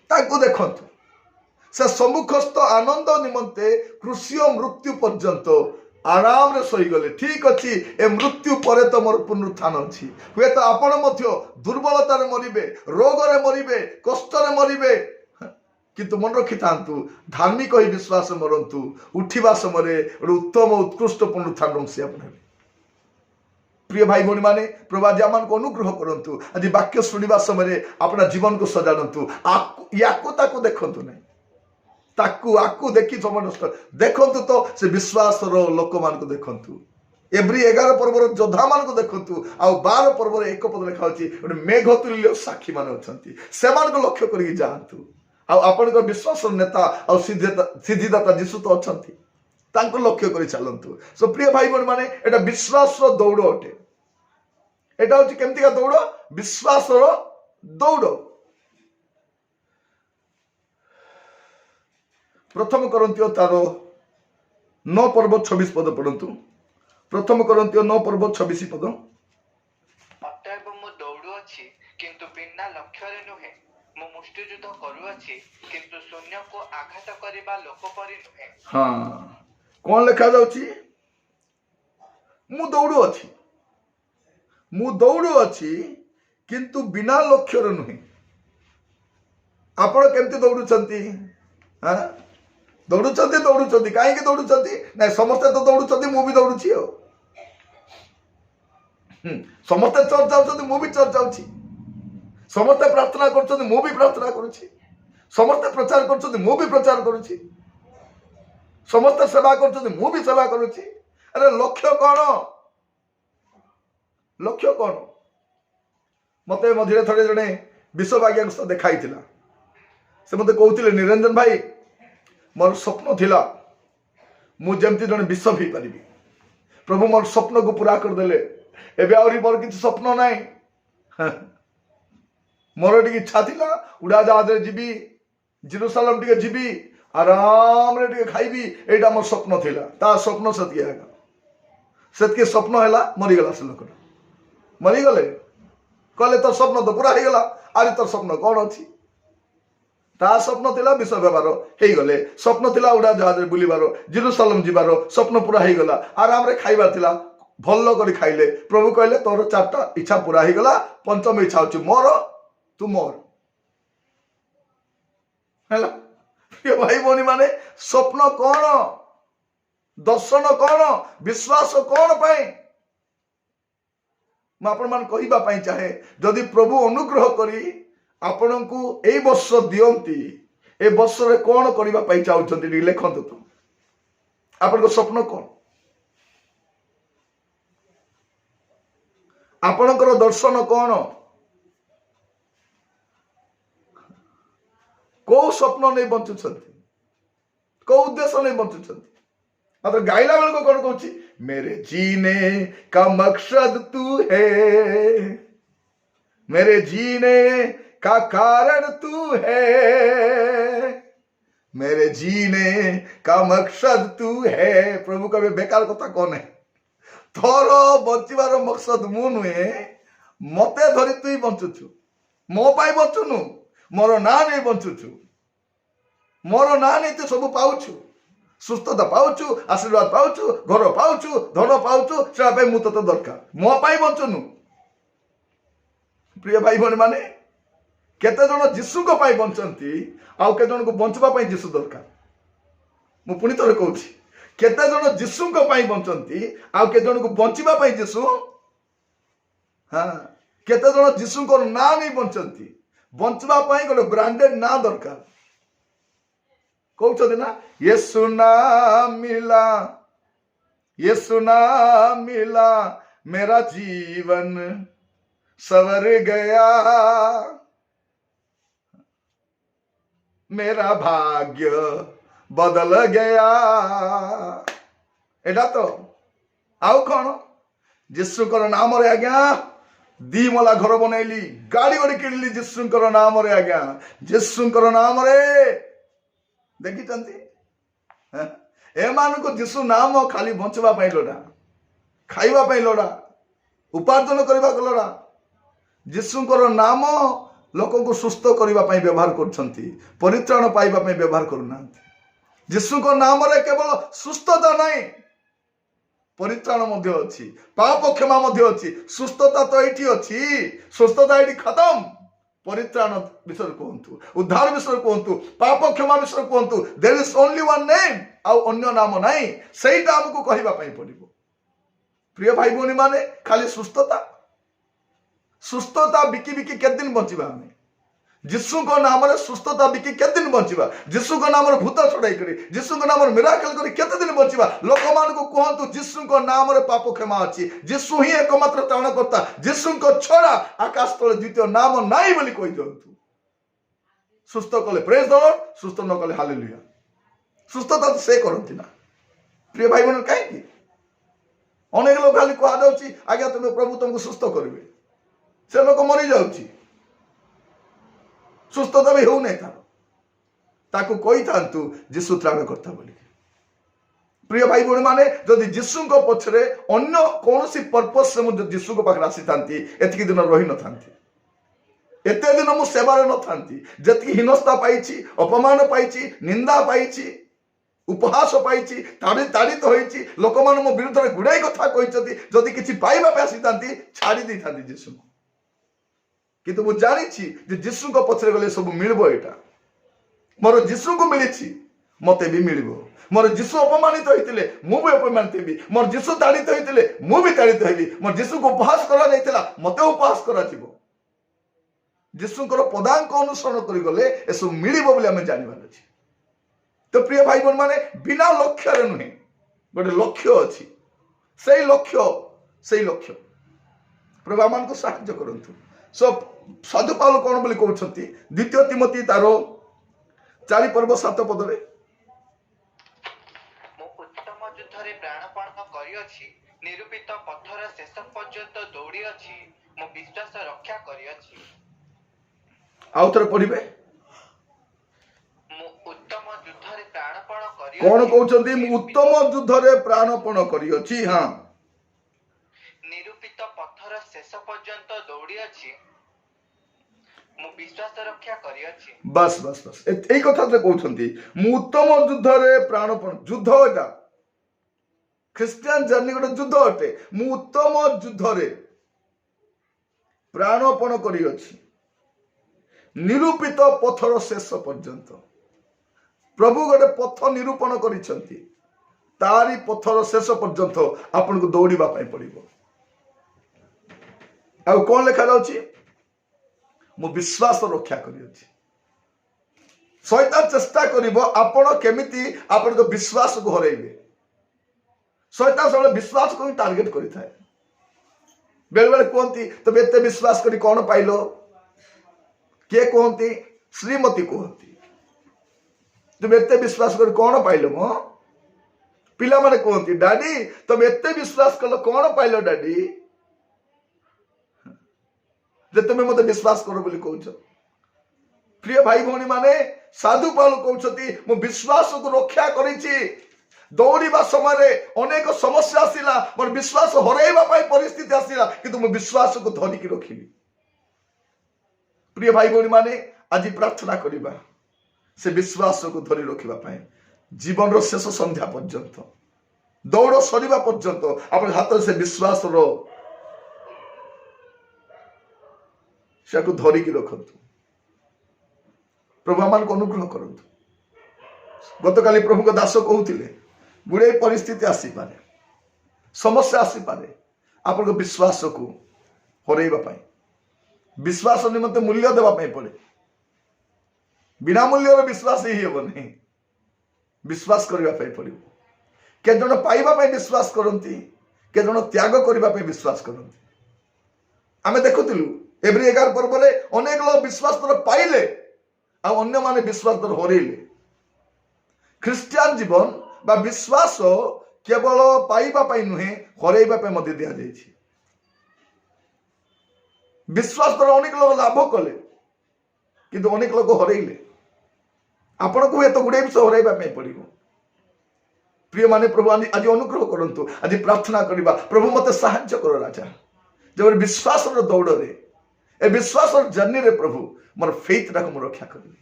ताको देखंतु से सम्मुखस्थ आनंद निमंते कृषि मृत्यु पर्यंत आराम रे सही गले ठीक अच्छी ए मृत्यु परे तो मोर पुनरुत्थान अच्छी हुए तो आपण मध्य दुर्बलता रे मरिबे रोग रे मरिबे कष्ट रे मरिबे किंतु मन रखि थांतु धार्मिक ही विश्वास मरंतु उठिबा समय उत्तम उत्कृष्ट पुनरुत्थान रंसी अपने प्रिय भाई भणी माने प्रभु आज आमान को अनुग्रह करंतु आज वाक्य सुनिबा समय अपना जीवन को सजानंतु याको ताको देखंतु नहीं ताकू आकू देखि समस्त देखंतु तो से विश्वास रो लोक मान को देखंतु एवरी 11 पर्वर योद्धा मान को देखंतु आ 12 पर्वर एक पद लिखा अछि मेघ तुल्य साक्षी मान अछंती से मान को लक्ष्य करी जांतु आपण विश्वास नेता और सिद्धिदाता जीशु तो अच्छा लक्ष्य कर चलतु सो प्रिय भाई बहन माने एटा विश्वास दौड़ अटे एटा हूँ केमती दौड़ विश्वास दौड़ प्रथम करंतियो तार 9 पर्व 26 पद पढ़ंतु प्रथम करंतियो 9 पर्व 26 पद अतएव मु दौड़ू अछि किंतु बिना लक्ष्य रे नुहे मु मुष्टियुद्ध करूअछि किंतु शून्य को आघात करिबा लोक परि नुहे हाँ कौन लिखा जाउछि मु दौड़ू अछि किंतु बिना लक्ष्य रे नुहे आपण केमती दौड़ुचंती हां दौड़ुचंती काहे के दौड़ुचंती ना समस्त तो दौड़ुचंती मु भी दौड़ुछि हो समस्त चर्च जाउचंती मु भी चर्च जाउछि समस्त प्रार्थना कर मु भी प्रार्थना करुछि समस्त प्रचार कर मु भी प्रचार करुछि समस्त सेवा कर मु भी सेवा करुछि अरे लक्ष्य कौन मते मझे थोड़े जड़े विश्वभाग्यांश देखाई से मते कहते निरंजन भाई मोर स्वप्न थिला मु जमती जड़े विश्व भी पारि प्रभु मोर स्वप्न को पूरा करदेले एबे आउरी मोर किछि स्वप्न नाही मोर टी इच्छा थिला उड़ा जहाज जीवी जेरूसालेम टी जीवी आराम रे टी खाइबी एटा मोर स्वप्न थिला ता स्वप्न सत्य स्वप्न हैला मरी गला से लोक मरी गले कहले तो स्वप्न तो पूरा हो गला आरे तो स्वप्न कौन अच्छी ता स्वप्न थिला विश्व व्यवहार हो गले स्वप्न थिला उड़ा जहाज बुलिबार जेरुसालेम जिबार स्वप्न पूरा हो गला आराम रे खाइबार थिला भल करी खाइले प्रभु कहले तोर 4टा इच्छा पूरा हो गला पंचम इच्छा होची मोर तू मोर हैला प्रिय भाई भौणी माने स्वप्न कौन दर्शन कौन विश्वास कौन पाए मैं आपण मान कहिबा पई चाहे जदि प्रभु अनुग्रह करी आपण को ए वर्ष दियंती ए वर्ष रे कौन करिबा पई चाहउछंती लिखंतु तो आपण को स्वप्न कौन आपणकर दर्शन कौन को स्वप्न नहीं बंचुछंती को उद्देश्य नहीं बंचुछंती मात्र गाइला बेल को कौन कहूँ मेरे जीने का मकसद तू है मेरे जीने का कारण तू है मेरे जीने का मकसद तू है प्रभु का बेकार कथा कौन है तोर बंचार मकसद मु नुहे मते धरी तु बंचुछु मो पाई बंचुनु मोर ना नहीं बंचुछु मोर ना नहीं तू सब पाउछु सुस्थता पाउछु आशीर्वाद पाउछु घर पाउछु धन पाउछु से मु तो दरकार मो पाई बंचुनु प्रिय भाई भौणी माने केते जन जीशु को पाई बंचंती आउ केते जन को बंचबा पाई जीशु दरकार मु पुनी तोरे कहूछि केते जन जीशु को पाई बंचंती आउ केते जन को बंचबा पाई जीशु हां केते जन जीशु को ना नहीं बंचंती बंचबा पाई गोटे ब्रांडेड ना दरकार कहते ना यीशु ना मिला मेरा जीवन सवर गया मेरा भाग्य बदल गया एटा तो आउ कौन जीशुकर नाम रे आज्ञा दी मला घर बनैली गाड़ी गोड़ी किणली जीशुकर नाम रे आज्ञा जीशुकर नाम रे देखी एमान को जीशु नाम खाली बंचवा लोड़ा खाइबा लोड़ा उपार्जन करने लोड़ा जीशुकर नाम लोक को सुस्थ करने व्यवहार कर परित्राण पाइबा व्यवहार करूना जीशु को नाम रे केवल सुस्थता नहीं परित्राण अच्छी पाप क्षमा अच्छी सुस्थता तो ये अच्छी सुस्थता ये खत्म परित्राण विषय कहतु उद्धार विषय कहतु पाप क्षमा विषय कहतु there is only one name आउ अन्य नाम नहीं सेटा हमको कहबा पड़िबो प्रिय भाई भौणी माने खाली सुस्थता बिकी बिकी केते दिन बंचिबा हमें जीशु को नाम रे सुस्थता बिकी केते दिन बंचिबा जीशु को नाम रे भूत छड़ाई करी जीशु को नाम रे मिराकल करी केते दिन बंचिबा लोक मान को कहतु जीशु को नाम रे पाप क्षमा अछि जीशु ही एकमात्र त्राणकर्ता जीशु को छड़ा आकाश तले द्वितीय नाम नाही बोली कहि दियंतु सुस्थ कले प्रेज द लॉर्ड सुस्थ न कले हालेलुया सुस्थता तो से करंती ना प्रिय भाई बहन काहे की अनेक लोग खाली कह जाउची आज्ञा तुम प्रभु तुमको सुस्थ करिवे से लोक मरि जाउची सुस्थता भी हो नहीं ताकू कही था जीशु त्राण करता बोली प्रिय भाई भौणी माने जदि जीशु को पछरे अन्य कौन सी पर्पस से मुझे जीशु को पाखरे आसी थांती एतिकी दिन रही न थांती एते दिन मु सेवारे न थांती जति हिनस्ता पाइछि अपमान पाइछि निंदा पाइछि उपहास पाइछि ताड़ित होइछि लोक मान मो विरुद्ध रे गुडाई कथा कहिसथि जदि किछि पाइबा पे आसी थांती छाड़ी दै थांती जीशु को किंतु मुझे जानी जीशु को पछरे गले सब मिलबो एटा मोर जीशु को मिली मते भी मिलबो मोर जीशु अपमानित होइतिले मु भी अपमानित हेबी मोर जीशु ताड़ित होइतिले मु भी ताड़ित हेबी मोर जीशु को उपहास करा जाइतिला मते उपहास करा जिवो जीशुकर पदांक अनुसरण करि गले ए सब मिलबो बोली हम जानिबार अछि तो प्रिय भाई बहन माने बिना लक्ष्य रे नुहे गोटे लक्ष्य अछि सेई लक्ष्य प्रभु मान को साहाय्य करंतु सब साधु पाल कौन बोली कहते द्वितीय तिमोथी तार 4 पर्व 7 पदरे मो उत्तम युद्ध रे प्राणपण करियछि निरूपित पथर शेष पर्यंत दौड़ियछि मो विश्वास रक्षा करियछि आउ थरे पढिबे मो उत्तम युद्ध रे प्राणपण करियछि कौन कहउछंती मु उत्तम युद्ध रे प्राणपण करियछि हां निरूपित पथर शेष पर्यंत दौड़ियछि ମୁଁ ବିଶ୍ୱାସ ରକ୍ଷା କରିଅଛି। ବାସ୍ ବାସ୍ ବାସ୍ ଏଇ କଥା ସେ କହୁଛନ୍ତି ମୁଁ ଉତ୍ତମ ଯୁଦ୍ଧରେ ପ୍ରାଣପଣ ଯୁଦ୍ଧ ଏଟା ଖ୍ରୀଷ୍ଟିଆନ ଜର୍ଣ୍ଣି ଗୋଟେ ଯୁଦ୍ଧ ଅଟେ ମୁଁ ଉତ୍ତମ ଯୁଦ୍ଧରେ ପ୍ରାଣପଣ କରିଅଛି ନିରୂପିତ ପଥର ଶେଷ ପର୍ଯ୍ୟନ୍ତ। ପ୍ରଭୁ ଗୋଟେ ପଥ ନିରୂପଣ କରିଛନ୍ତି ତାରି ପଥର ଶେଷ ପର୍ଯ୍ୟନ୍ତ ଆପଣଙ୍କୁ ଦୌଡ଼ିବା ପାଇଁ ପଡ଼ିବ। ଆଉ କଣ ଲେଖାଯାଉଛି ମୁଁ ବିଶ୍ୱାସ ରକ୍ଷା କରିଅଛି। ଶୈତାନ ଚେଷ୍ଟା କରିବ ଆପଣ କେମିତି ଆପଣଙ୍କ ବିଶ୍ୱାସକୁ ହରେଇବେ। ଶୈତାନ ସବୁବେଳେ ବିଶ୍ୱାସକୁ ହିଁ ଟାର୍ଗେଟ କରିଥାଏ। ବେଳେ ବେଳେ କୁହନ୍ତି ତମେ ଏତେ ବିଶ୍ୱାସ କରି କଣ ପାଇଲ? କିଏ କୁହନ୍ତି? ଶ୍ରୀମତୀ କୁହନ୍ତି ତୁମେ ଏତେ ବିଶ୍ୱାସ କରି କଣ ପାଇଲ ମ? ପିଲାମାନେ କୁହନ୍ତି ଡାଡି ତମେ ଏତେ ବିଶ୍ୱାସ କଲ କଣ ପାଇଲ ଡାଡି? ଯେ ତୁମେ ମତେ ବିଶ୍ୱାସ କର ବୋଲି କହୁଛ। ପ୍ରିୟ ଭାଇ ଭଉଣୀ ମାନେ ସାଧୁ ପାଉଲ କହୁଛନ୍ତି ମୁଁ ବିଶ୍ୱାସକୁ ରକ୍ଷା କରିଛି। ଦୌଡ଼ିବା ସମୟରେ ଅନେକ ସମସ୍ୟା ଆସିଲା, ମୋର ବିଶ୍ୱାସ ହରାଇବା ପାଇଁ ପରିସ୍ଥିତି ଆସିଲା, କିନ୍ତୁ ମୁଁ ବିଶ୍ୱାସକୁ ଧରିକି ରଖିଲି। ପ୍ରିୟ ଭାଇ ଭଉଣୀ ମାନେ ଆଜି ପ୍ରାର୍ଥନା କରିବା ସେ ବିଶ୍ୱାସକୁ ଧରି ରଖିବା ପାଇଁ ଜୀବନର ଶେଷ ସନ୍ଧ୍ୟା ପର୍ଯ୍ୟନ୍ତ ଦୌଡ଼ ସରିବା ପର୍ଯ୍ୟନ୍ତ ଆପଣଙ୍କ ହାତରେ ସେ ବିଶ୍ୱାସର ସେକୁ ଧରିକି ରଖନ୍ତୁ। ପ୍ରଭୁ ଆମମାନଙ୍କୁ ଅନୁଗ୍ରହ କରନ୍ତୁ। ଗତକାଲି ପ୍ରଭୁଙ୍କ ଦାସ କହୁଥିଲେ ଗୁଡ଼େ ପରିସ୍ଥିତି ଆସିପାରେ, ସମସ୍ୟା ଆସିପାରେ, ଆପଣଙ୍କ ବିଶ୍ୱାସକୁ ହରେଇବା ପାଇଁ ବିଶ୍ୱାସ ନିମନ୍ତେ ମୂଲ୍ୟ ଦେବା ପାଇଁ ପଡ଼େ। ବିନା ମୂଲ୍ୟର ବିଶ୍ୱାସ ହିଁ ହେବ ନାହିଁ, ବିଶ୍ୱାସ କରିବା ପାଇଁ ପଡ଼ିବ। କେତେ ଜଣ ପାଇବା ପାଇଁ ବିଶ୍ୱାସ କରନ୍ତି, କେତେ ଜଣ ତ୍ୟାଗ କରିବା ପାଇଁ ବିଶ୍ୱାସ କରନ୍ତି। ଆମେ ଦେଖୁଥିଲୁ ଏଭ୍ରି 11 ପର୍ବରେ ଅନେକ ଲୋକ ବିଶ୍ୱାସ ପାଇଲେ ଆଉ ଅନ୍ୟମାନେ ବିଶ୍ୱାସ ହରେଇଲେ। ଖ୍ରୀଷ୍ଟିଆନ ଜୀବନ ବା ବିଶ୍ୱାସ କେବଳ ପାଇବା ପାଇଁ ନୁହେଁ, ହରେଇବା ପାଇଁ ମଧ୍ୟ ଦିଆଯାଇଛି। ବିଶ୍ୱାସ ଦ୍ୱାରା ଅନେକ ଲୋକ ଲାଭ କଲେ କିନ୍ତୁ ଅନେକ ଲୋକ ହରେଇଲେ। ଆପଣଙ୍କୁ ହୁଏତ ଗୁଡ଼େ ବିଷୟ ହରାଇବା ପାଇଁ ପଡ଼ିବ। ପ୍ରିୟ ମାନେ ପ୍ରଭୁ ଆଜି ଅନୁଗ୍ରହ କରନ୍ତୁ। ଆଜି ପ୍ରାର୍ଥନା କରିବା ପ୍ରଭୁ ମତେ ସାହାଯ୍ୟ କର ରାଜା, ଯେପରି ବିଶ୍ୱାସର ଦୌଡ଼ରେ ଏ ବିଶ୍ୱାସର ଜର୍ଣ୍ଣିରେ ପ୍ରଭୁ ମୋର ଫେଥଟାକୁ ମୁଁ ରକ୍ଷା କରିବି।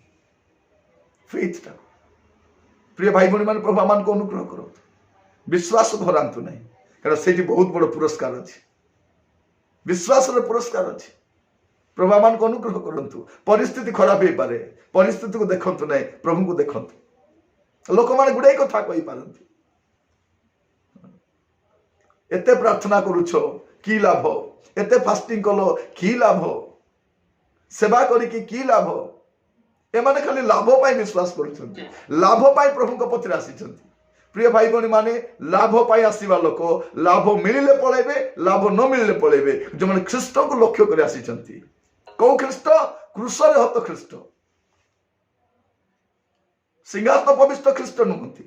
ଫେଥଟା ପ୍ରିୟ ଭାଇ ଭଉଣୀ ମାନେ ପ୍ରଭୁ ଆମମାନଙ୍କୁ ଅନୁଗ୍ରହ କରନ୍ତୁ। ବିଶ୍ୱାସକୁ ହରାନ୍ତୁ ନାହିଁ, କାରଣ ସେଇଠି ବହୁତ ବଡ଼ ପୁରସ୍କାର ଅଛି। ବିଶ୍ୱାସର ପୁରସ୍କାର ଅଛି। ପ୍ରଭୁ ଆମମାନଙ୍କୁ ଅନୁଗ୍ରହ କରନ୍ତୁ। ପରିସ୍ଥିତି ଖରାପ ହେଇପାରେ, ପରିସ୍ଥିତିକୁ ଦେଖନ୍ତୁ ନାହିଁ, ପ୍ରଭୁଙ୍କୁ ଦେଖନ୍ତୁ। ଲୋକମାନେ ଗୁଡ଼ାଏ କଥା କହିପାରନ୍ତି, ଏତେ ପ୍ରାର୍ଥନା କରୁଛ କି ଲାଭ, ଏତେ ଫାଷ୍ଟିଂ କଲ କି ଲାଭ, ସେବା କରିକି କି ଲାଭ। ଏମାନେ ଖାଲି ଲାଭ ପାଇଁ ବିଶ୍ୱାସ କରୁଛନ୍ତି, ଲାଭ ପାଇଁ ପ୍ରଭୁଙ୍କ ପଛରେ ଆସିଛନ୍ତି। ପ୍ରିୟ ଭାଇ ଭଉଣୀ ମାନେ ଲାଭ ପାଇଁ ଆସିବା ଲୋକ ଲାଭ ମିଳିଲେ ପଳେଇବେ, ଲାଭ ନ ମିଳିଲେ ପଳେଇବେ। ଯେଉଁମାନେ ଖ୍ରୀଷ୍ଟଙ୍କୁ ଲକ୍ଷ୍ୟ କରି ଆସିଛନ୍ତି, କୋଉ ଖ୍ରୀଷ୍ଟ? କ୍ରୁଶରେ ହତ ଖ୍ରୀଷ୍ଟ, ସିଂହାସନ ପବିଷ୍ଟ ଖ୍ରୀଷ୍ଟ ନୁହନ୍ତି।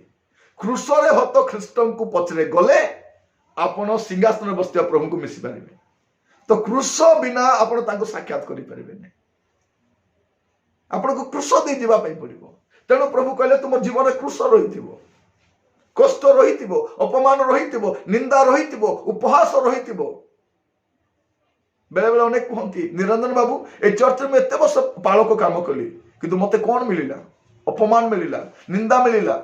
କ୍ରୁଶରେ ହତ ଖ୍ରୀଷ୍ଟଙ୍କୁ ପଛରେ ଗଲେ ଆପଣ ସିଂହାସନରେ ବସିଥିବା ପ୍ରଭୁଙ୍କୁ ମିଶି ପାରିବେ। ତ କ୍ରୁଶ ବିନା ଆପଣ ତାଙ୍କୁ ସାକ୍ଷାତ କରିପାରିବେନି। ଆପଣଙ୍କୁ କ୍ରୁଶ ଦେଇ ଯିବା ପାଇଁ ପଡ଼ିବ। ତେଣୁ ପ୍ରଭୁ କହିଲେ ତୁମ ଜୀବନରେ କ୍ରୁଶ ରହିଥିବ, କଷ୍ଟ ରହିଥିବ, ଅପମାନ ରହିଥିବ, ନିନ୍ଦା ରହିଥିବ, ଉପହାସ ରହିଥିବ। ବେଳେ ବେଳେ ଅନେକ କୁହନ୍ତି ନିରଞ୍ଜନ ବାବୁ ଏ ଚର୍ଚ୍ଚରେ ମୁଁ ଏତେ ବର୍ଷ ପାଳକ କାମ କଲି କିନ୍ତୁ ମତେ କଣ ମିଳିଲା? ଅପମାନ ମିଳିଲା, ନିନ୍ଦା ମିଳିଲା।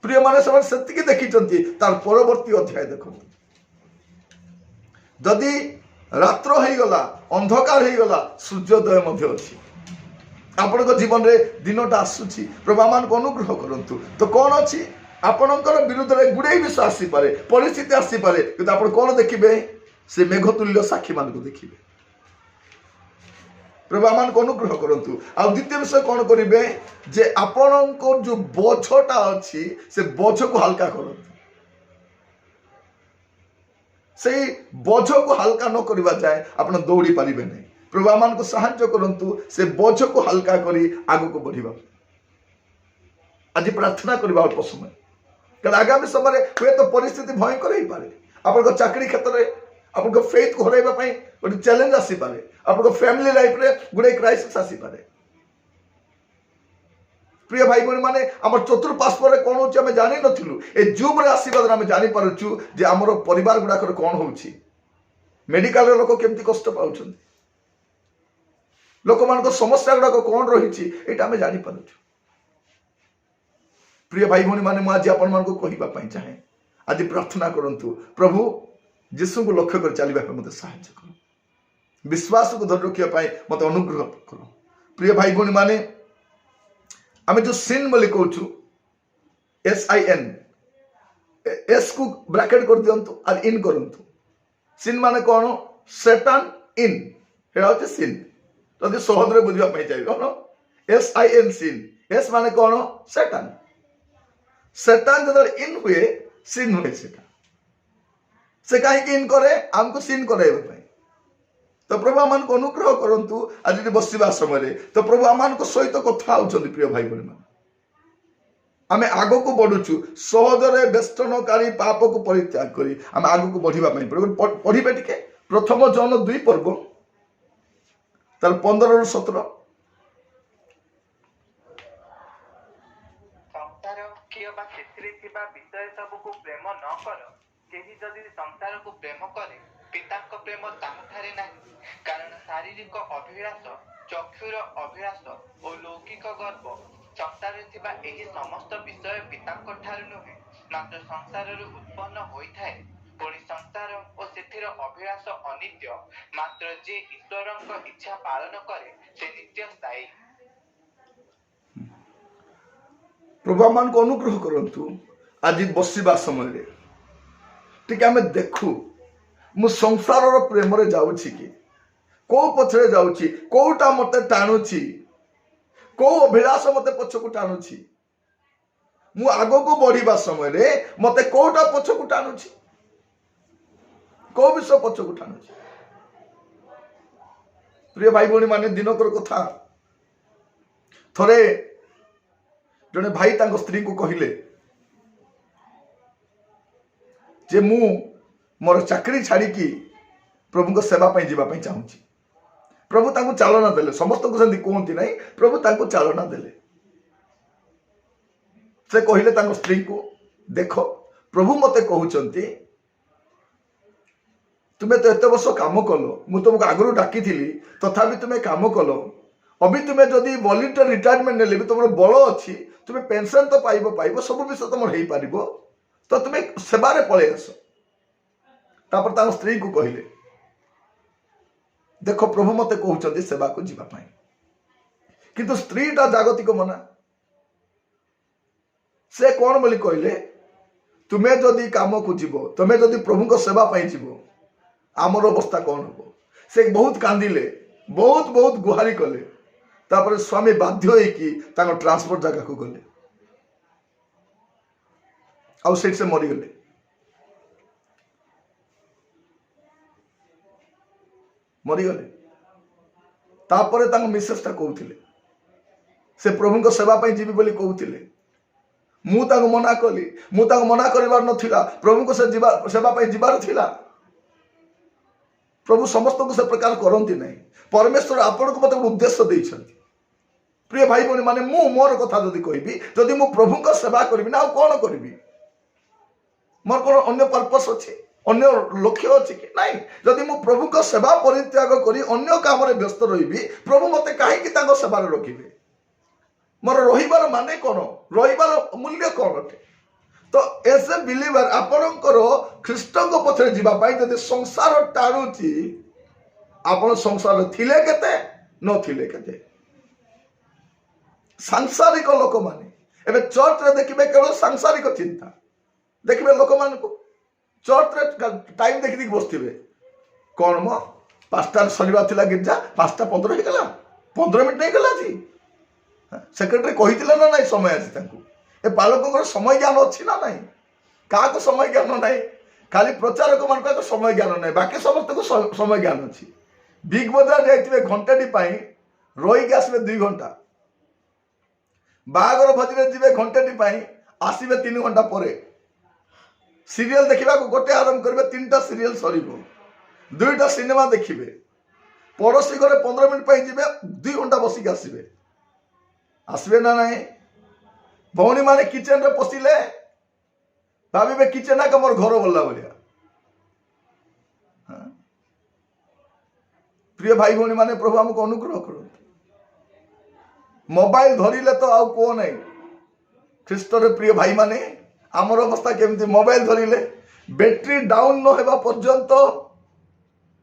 ପ୍ରିୟ ମାନେ ସେମାନେ ସେତିକି ଦେଖିଛନ୍ତି, ତାର ପରବର୍ତ୍ତୀ ଅଧ୍ୟାୟ ଦେଖନ୍ତୁ। ଯଦି ରାତ୍ର ହେଇଗଲା, ଅନ୍ଧକାର ହେଇଗଲା, ସୂର୍ଯ୍ୟୋଦୟ ମଧ୍ୟ ଅଛି। ଆପଣଙ୍କ ଜୀବନରେ ଦିନଟା ଆସୁଛି, ପ୍ରଭୁ ଆମମାନଙ୍କୁ ଅନୁଗ୍ରହ କରନ୍ତୁ। ତ କଣ ଅଛି? ଆପଣଙ୍କର ବିରୁଦ୍ଧରେ ଗୁଡ଼ାଏ ବିଷୟ ଆସିପାରେ, ପରିସ୍ଥିତି ଆସିପାରେ, କିନ୍ତୁ ଆପଣ କଣ ଦେଖିବେ? ସେ ମେଘତୁଲ୍ୟ ସାକ୍ଷୀ ମାନଙ୍କୁ ଦେଖିବେ। ପ୍ରଭୁ ଆମମାନଙ୍କୁ ଅନୁଗ୍ରହ କରନ୍ତୁ। ଆଉ ଦ୍ୱିତୀୟ ବିଷୟ କଣ କରିବେ? ଯେ ଆପଣଙ୍କ ଯୋଉ ବୋଝଟା ଅଛି ସେ ବୋଝକୁ ହାଲକା କରନ୍ତୁ। ସେଇ ବୋଝକୁ ହାଲକା ନ କରିବା ଯାଏ ଆପଣ ଦୌଡ଼ି ପାରିବେ ନାହିଁ। ପ୍ରଭୁ ଆମମାନଙ୍କୁ ସାହାଯ୍ୟ କରନ୍ତୁ ସେ ବୋଝକୁ ହାଲକା କରି ଆଗକୁ ବଢିବା। ଆଜି ପ୍ରାର୍ଥନା କରିବା ଅଳ୍ପ ସମୟ, କାରଣ ଆଗାମୀ ସମୟରେ ହୁଏତ ପରିସ୍ଥିତି ଭୟଙ୍କର ହେଇପାରେ। ଆପଣଙ୍କ ଚାକିରି କ୍ଷେତ୍ରରେ ଆପଣଙ୍କ ଫେଥକୁ ହରାଇବା ପାଇଁ ଗୋଟେ ଚ୍ୟାଲେଞ୍ଜ ଆସିପାରେ। ଆପଣଙ୍କ ଫ୍ୟାମିଲି ଲାଇଫରେ ଗୁଡ଼ାଏ କ୍ରାଇସିସ୍ ଆସିପାରେ। ପ୍ରିୟ ଭାଇ ଭଉଣୀ ମାନେ ଆମର ଚତୁଃପାର୍ଶ୍ୱରେ କଣ ହଉଛି ଆମେ ଜାଣିନଥିଲୁ। ଏ ଜୁମ୍ରେ ଆସିବା ଦ୍ୱାରା ଆମେ ଜାଣିପାରୁଛୁ ଯେ ଆମର ପରିବାର ଗୁଡାକରେ କଣ ହଉଛି, ମେଡିକାଲରେ ଲୋକ କେମିତି କଷ୍ଟ ପାଉଛନ୍ତି, लोक मान समस्या गुड़ाक कौन रही यहाँ आम जापर। प्रिय भाई भौणी मैंने आज आपण कहवाई चाहे आज प्रार्थना करंतु प्रभु यीशु को लक्ष्य कर चलने मत साहाय्य कर, विश्वास को धरि रखापी मत अनुग्रह कर। प्रिय भाई भौणी मैंने आम जो सिन बोली कहूँ SIN एस को ब्रैकेट कर दिंतु और इन करंतु। सिन माने कौन? सैतान इन हे सिन। जदि सहज बुझापी चाहिए कौन SIN सिन। एस माने कौन? सैतान। सैतान जो इन हुए सिन हुए से कहीं इन करे आमको सिन कराइबा। तो प्रभु आम अनुग्रह करंतु आज बसवा समय तो प्रभु आम सहित कथा होउछन्ति। प्रिय भाई बहन मान आम आग को बढ़ुचु सहजरे वेष्टनकारी पाप को परित्याग करी आम आग को बढ़िबा पढ़े टिके प्रथम जन 2 पर्व तार 15 ରୁ 17। संसार किए बा ସେଥିରେ ଥିବା ବିଷୟ ସବୁକୁ ପ୍ରେମ ନ କର। କେହି ଯଦି ସଂସାରକୁ ପ୍ରେମ କରେ ପିତାଙ୍କ ପ୍ରେମ ତାହାଠାରେ ନାହିଁ। କାରଣ ଶାରୀରିକ ଅଭିଳାଷ, ଚକ୍ଷୁର ଅଭିଳାଷ ଓ ଲୌକିକ ଗର୍ବ ସଂସାରରେ ଥିବା ଏହି ସମସ୍ତ ବିଷୟ ପିତାଙ୍କ ଠାରୁ ନୁହେଁ, ମାତ୍ର ସଂସାରରୁ ଉତ୍ପନ୍ନ ହୋଇଥାଏ। ପୁଣି ସଂସାର ଓ ସେଥିର ଅଭିଳାଷ ଅନିତ୍ୟ, ମାତ୍ର ଯେ ଈଶ୍ୱରଙ୍କ ଇଚ୍ଛା ପାଳନ କରେ ସେ ନିତ୍ୟ ସ୍ଥାୟୀ। प्रभु आम अनुग्रह करंतु आज बसवा समय टी आम देखु मु संसार प्रेम रे जाउछि कि को पछरे जाउछि, कोटा मते टाणुछि, को अभिलाष मते पछकु टाणुछि। मु आगो को बढ़िबा समय रे मते कोटा पछकु टाणुछि, को विषय पछकु टाणुछि। प्रिय भाई भौणी माने दिनकर कथा थरे जने भाई तांको स्त्री को कहिले जे मु मोर चाकरी छाड़ी की प्रभु को सेवा पाई जीवा पाई चाहूची। प्रभु तांको चालना देले, समस्त को सेंदी कहंती नहीं, प्रभु तांको चालना देले। से कहिले तांको स्त्री को देखो प्रभु मते कहउचंती तुमे तो एते वर्ष काम कलो, मु तुमको आगरु डाकी थिली तथापि तुमे काम कलो। अभी तुम्हें जदि वॉलंटियर रिटायरमेंट नेले भी तुम बल अच्छी, तुम्हें पेंशन तो पाइब सब विषय तुम हो पार, तो तुम्हें सेवारे पलि आस। तापर स्त्री को कहले देखो प्रभु मते कहउचंती सेवा को जीवा पाई, किंतु स्त्रीटा जागतिक मना। से कौन बोली कहले तुम्हें जदि काम को जीव, तुम्हें जदि प्रभु को सेवा पाई जीव, आमर अवस्था कौन हो। से बहुत कांदिले, बहुत बहुत गुहारी कले। तापर स्वामी बाध्य होइकी तांको ट्रांसफर जगह को गले आउ से मरीगले। मरीगले तापर तांको मिसेसटा कहउथिले से प्रभु को सेवा पाई जीवी बोली कहउथिले। मु तांको मना कली, मु तांको मना करिवार नथिला, प्रभु को से सेवा पाई जीवार थिला। प्रभु समस्त को से प्रकार करती नहीं। परमेश्वर आपण को मतलब उद्देश्य देइछंती। प्रिय भाई भौणी माने मु मोर कथा जदि कहबी, जदि मु प्रभु को सेवा करबी ना कौन करबी, मोर कोन अन्य पर्पस अछि, अन्य लक्ष्य अछि कि नहीं। जदि मु प्रभु को सेवा परित्याग करी अन्य काम रे व्यस्त रहिबी, प्रभु मते काहे कि तांको सेवा रे रखिबे। मोर रहिबार माने कोन, रहिबार मूल्य कोन अटे। तो एज ए बिलीवर आपणकर ख्रीष्ट को पछरे जीवा पाई जदि संसार टाणुची, आपण संसार थिले केते न थिले केते। सांसारिक लोक माने एबे चर्च रे देखिबे केवल सांसारिक चिंता देखिबे। लोक मान को चर्च रे टाइम देखि देखि बसथिबे, कोन म 5टा सलिबा थिला गिरजा 5:15 हे गला, 15 मिनिट नै गला जी। सेक्रेटरी कहितिला ना नाही समय अछि तांकू। ए बालकଙ୍କର समय ज्ञान अछि ना नाही, का को समय ज्ञान नाही, खाली प्रचारक मान को समय ज्ञान नाही, बाकी समस्त को समय ज्ञान अछि। बिग बाजार जाइतिबे घंटाटी पाई रोई के आसबे 2 घंटा, बागर भोजी रे जिबे घंटाटी पाई आसीबे 3 घंटा परे। सीरियल देखिबा को गोटे आरंभ करबे 3टा सीरियल सरीबो, 2टा सिनेमा देखिबे, पड़ोसी घरे 15 मिनिट पाई जिबे 2 घंटा बसी के आसीबे। आसबे ना नाही। भौणी माने किचन रे पसिले भाबिबे किचन आ मोर घर बोलला बलिया। प्रिय भाई भौणी माने प्रभु हमको अनुग्रह करो। मोबाइल धरिले तो आउ को नहीं ख्रीष्टर प्रिय भाई माने आमर अवस्था केमती मोबाइल धरिले बैटरी डाउन न हेबा पर्यंत